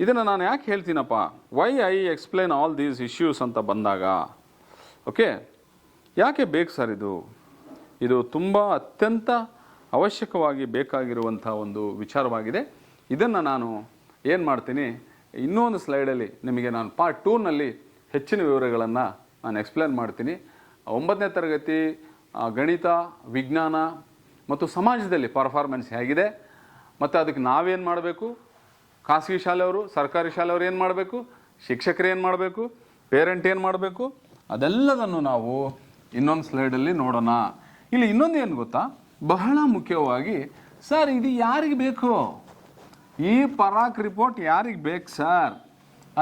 Speaker 1: ಇದನ್ನು ನಾನು ಯಾಕೆ ಹೇಳ್ತೀನಪ್ಪ, why I explain all these issues ಅಂತ ಬಂದಾಗ, ಓಕೆ, ಯಾಕೆ ಬೇಕು ಸರ್ ಇದು ತುಂಬ ಅತ್ಯಂತ ಅವಶ್ಯಕವಾಗಿ ಬೇಕಾಗಿರುವಂಥ ಒಂದು ವಿಚಾರವಾಗಿದೆ. ಇದನ್ನು ನಾನು ಏನು ಮಾಡ್ತೀನಿ, ಇನ್ನೊಂದು ಸ್ಲೈಡಲ್ಲಿ ನಿಮಗೆ ನಾನು ಪಾರ್ಟ್ 2ನಲ್ಲಿ ಹೆಚ್ಚಿನ ವಿವರಗಳನ್ನು ನಾನು ಎಕ್ಸ್ಪ್ಲೇನ್ ಮಾಡ್ತೀನಿ. 9ನೇ ತರಗತಿ ಗಣಿತ, ವಿಜ್ಞಾನ ಮತ್ತು ಸಮಾಜದಲ್ಲಿ ಪರ್ಫಾರ್ಮೆನ್ಸ್ ಹೇಗಿದೆ, ಮತ್ತು ಅದಕ್ಕೆ ನಾವೇನು ಮಾಡಬೇಕು, ಖಾಸಗಿ ಶಾಲೆಯವರು, ಸರ್ಕಾರಿ ಶಾಲೆಯವರು ಏನು ಮಾಡಬೇಕು, ಶಿಕ್ಷಕರು ಏನು ಮಾಡಬೇಕು, ಪೇರೆಂಟ್ ಏನು ಮಾಡಬೇಕು, ಅದೆಲ್ಲದನ್ನು ನಾವು ಇನ್ನೊಂದು ಸ್ಲೈಡಲ್ಲಿ ನೋಡೋಣ. ಇಲ್ಲಿ ಇನ್ನೊಂದು ಏನು ಗೊತ್ತಾ, ಬಹಳ ಮುಖ್ಯವಾಗಿ, ಸರ್ ಇದು ಯಾರಿಗೆ ಬೇಕು, ಈ ಪರಾಕ್ ರಿಪೋರ್ಟ್ ಯಾರಿಗೆ ಬೇಕು ಸರ್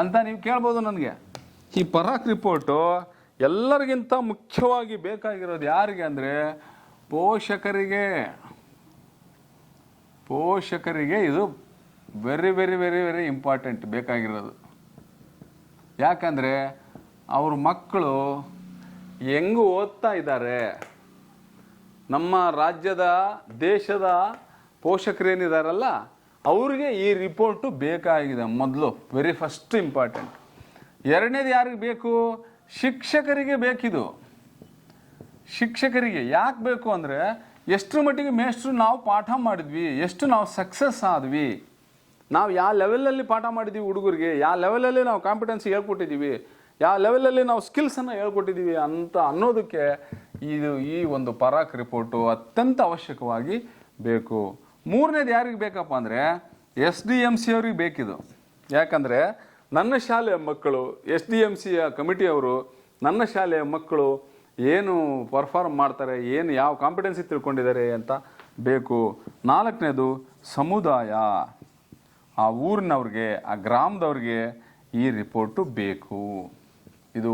Speaker 1: ಅಂತ ನೀವು ಕೇಳ್ಬೋದು ನನಗೆ. ಈ ಪರಾಕ್ ರಿಪೋರ್ಟು ಎಲ್ಲರಿಗಿಂತ ಮುಖ್ಯವಾಗಿ ಬೇಕಾಗಿರೋದು ಯಾರಿಗೆ ಅಂದರೆ ಪೋಷಕರಿಗೆ. ಇದು very very very very important ಬೇಕಾಗಿರೋದು. ಯಾಕಂದರೆ ಅವ್ರ ಮಕ್ಕಳು ಹೆಂಗೆ ಓದ್ತಾ ಇದ್ದಾರೆ, ನಮ್ಮ ರಾಜ್ಯದ ದೇಶದ ಪೋಷಕರೇನಿದಾರಲ್ಲ ಅವ್ರಿಗೆ ಈ ರಿಪೋರ್ಟು ಬೇಕಾಗಿದೆ. ಮೊದಲು ವೆರಿ ಫಸ್ಟ್ ಇಂಪಾರ್ಟೆಂಟ್. ಎರಡನೇದು ಯಾರಿಗೆ ಬೇಕು, ಶಿಕ್ಷಕರಿಗೆ ಬೇಕಿದು. ಶಿಕ್ಷಕರಿಗೆ ಯಾಕೆ ಬೇಕು ಅಂದರೆ, ಎಷ್ಟರ ಮಟ್ಟಿಗೆ ಮೇಷ್ಟ್ರು ನಾವು ಪಾಠ ಮಾಡಿದ್ವಿ, ಎಷ್ಟು ನಾವು ಸಕ್ಸಸ್ ಆದ್ವಿ, ನಾವು ಯಾವ ಲೆವೆಲಲ್ಲಿ ಪಾಠ ಮಾಡಿದ್ದೀವಿ ಹುಡುಗರಿಗೆ, ಯಾವ ಲೆವೆಲಲ್ಲಿ ನಾವು ಕಾಂಪಿಟೆನ್ಸಿ ಹೇಳ್ಕೊಟ್ಟಿದ್ದೀವಿ, ಯಾವ ಲೆವೆಲಲ್ಲಿ ನಾವು ಸ್ಕಿಲ್ಸನ್ನು ಹೇಳ್ಕೊಟ್ಟಿದ್ದೀವಿ ಅಂತ ಅನ್ನೋದಕ್ಕೆ ಈ ಒಂದು ಪರಾಕ್ ರಿಪೋರ್ಟು ಅತ್ಯಂತ ಅವಶ್ಯಕವಾಗಿ ಬೇಕು. ಮೂರನೇದು ಯಾರಿಗೆ ಬೇಕಪ್ಪ ಅಂದರೆ SDMC ಅವ್ರಿಗೆ ಬೇಕಿದು. ಯಾಕಂದರೆ ನನ್ನ ಶಾಲೆಯ ಮಕ್ಕಳು SDMCಯ ಕಮಿಟಿಯವರು ನನ್ನ ಶಾಲೆಯ ಮಕ್ಕಳು ಏನು ಪರ್ಫಾರ್ಮ್ ಮಾಡ್ತಾರೆ, ಏನು ಯಾವ ಕಾಂಪಿಟೆನ್ಸಿ ತಿಳ್ಕೊಂಡಿದ್ದಾರೆ ಅಂತ ಬೇಕು. ನಾಲ್ಕನೇದು ಸಮುದಾಯ, ಆ ಊರಿನವ್ರಿಗೆ, ಆ ಗ್ರಾಮದವ್ರಿಗೆ ಈ ರಿಪೋರ್ಟು ಬೇಕು. ಇದು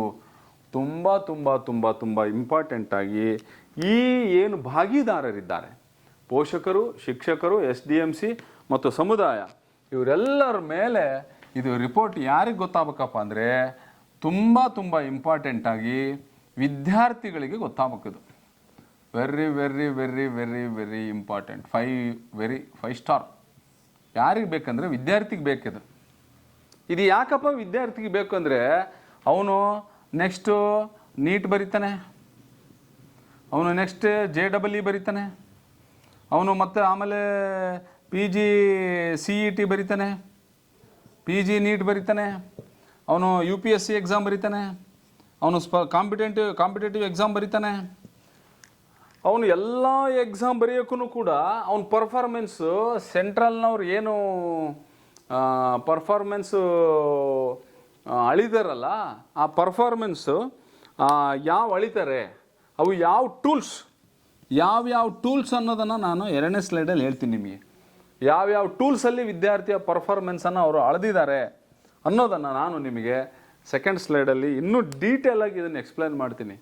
Speaker 1: ತುಂಬ ತುಂಬ ತುಂಬ ತುಂಬ ಇಂಪಾರ್ಟೆಂಟಾಗಿ ಈ ಏನು ಭಾಗಿದಾರರಿದ್ದಾರೆ, ಪೋಷಕರು, ಶಿಕ್ಷಕರು, SDMC ಮತ್ತು ಸಮುದಾಯ, ಇವರೆಲ್ಲರ ಮೇಲೆ ಇದು ರಿಪೋರ್ಟ್ ಯಾರಿಗೆ ಗೊತ್ತಾಗಬೇಕಪ್ಪ ಅಂದರೆ ತುಂಬ ತುಂಬ ಇಂಪಾರ್ಟೆಂಟಾಗಿ ವಿದ್ಯಾರ್ಥಿಗಳಿಗೆ ಗೊತ್ತಾಗಬೇಕಿದು. Very very very very very important. 5 star. ಯಾರಿಗೆ ಬೇಕಂದರೆ ವಿದ್ಯಾರ್ಥಿಗೆ ಬೇಕಿದು. ಇದು ಯಾಕಪ್ಪ ವಿದ್ಯಾರ್ಥಿಗೆ ಬೇಕು ಅಂದರೆ ಅವನು ನೆಕ್ಸ್ಟು ನೀಟ್ ಬರೀತಾನೆ, ಅವನು ನೆಕ್ಸ್ಟ್ JEE ಬರೀತಾನೆ, ಅವನು ಮತ್ತು ಆಮೇಲೆ PG CET ಬರೀತಾನೆ, PG ನೀಟ್ ಬರೀತಾನೆ, ಅವನು UPSC ಎಕ್ಸಾಮ್ ಬರೀತಾನೆ, ಅವನು ಕಾಂಪಿಟೇಟಿವ್ ಎಕ್ಸಾಮ್ ಬರೀತಾನೆ. ಅವನು ಎಲ್ಲ ಎಕ್ಸಾಮ್ ಬರೆಯೋಕ್ಕೂ ಕೂಡ ಅವನ ಪರ್ಫಾರ್ಮೆನ್ಸು ಸೆಂಟ್ರಲ್ನವ್ರು ಏನು ಪರ್ಫಾರ್ಮೆನ್ಸು ಅಳಿದಾರಲ್ಲ, ಆ ಪರ್ಫಾರ್ಮೆನ್ಸು ಯಾವ ಅಳಿತಾರೆ, ಅವು ಯಾವ್ಯಾವ ಟೂಲ್ಸ್ ಅನ್ನೋದನ್ನು ನಾನು 2ನೇ ಸ್ಲೈಡಲ್ಲಿ ಹೇಳ್ತೀನಿ ನಿಮಗೆ. ಯಾವ್ಯಾವ ಟೂಲ್ಸಲ್ಲಿ ವಿದ್ಯಾರ್ಥಿಯ ಪರ್ಫಾರ್ಮೆನ್ಸನ್ನು ಅವರು ಅಳೆದಿದ್ದಾರೆ ಅನ್ನೋದನ್ನು ನಾನು ನಿಮಗೆ 2nd ಸ್ಲೈಡಲ್ಲಿ ಇನ್ನೂ ಡೀಟೇಲಾಗಿ ಇದನ್ನು ಎಕ್ಸ್ಪ್ಲೈನ್ ಮಾಡ್ತೀನಿ.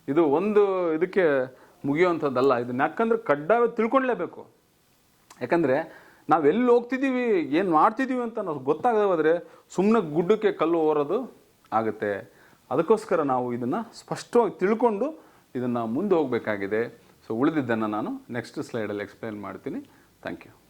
Speaker 1: ಇದು ಒಂದು ಇದಕ್ಕೆ ಮುಗಿಯುವಂಥದ್ದಲ್ಲ. ಇದನ್ನ ಯಾಕಂದ್ರೆ ಕಡ್ಡಾಯ ತಿಳ್ಕೊಳ್ಳೇಬೇಕು. ಯಾಕಂದರೆ ನಾವು ಎಲ್ಲಿ ಹೋಗ್ತಿದ್ದೀವಿ, ಏನು ಮಾಡ್ತಿದ್ದೀವಿ ಅಂತ ನಾವು ಗೊತ್ತಾಗದೆ ಹೋದರೆ ಸುಮ್ಮನೆ ಗುಡ್ಡಕ್ಕೆ ಕಲ್ಲು ಓರೋದು ಆಗುತ್ತೆ. ಅದಕ್ಕೋಸ್ಕರ ನಾವು ಇದನ್ನು ಸ್ಪಷ್ಟವಾಗಿ ತಿಳ್ಕೊಂಡು ಇದನ್ನು ಮುಂದೆ ಹೋಗಬೇಕಾಗಿದೆ. ಸೊ ಉಳಿದಿದ್ದನ್ನು ನಾನು ನೆಕ್ಸ್ಟ್ ಸ್ಲೈಡಲ್ಲಿ ಎಕ್ಸ್ಪ್ಲೈನ್ ಮಾಡ್ತೀನಿ. Thank you.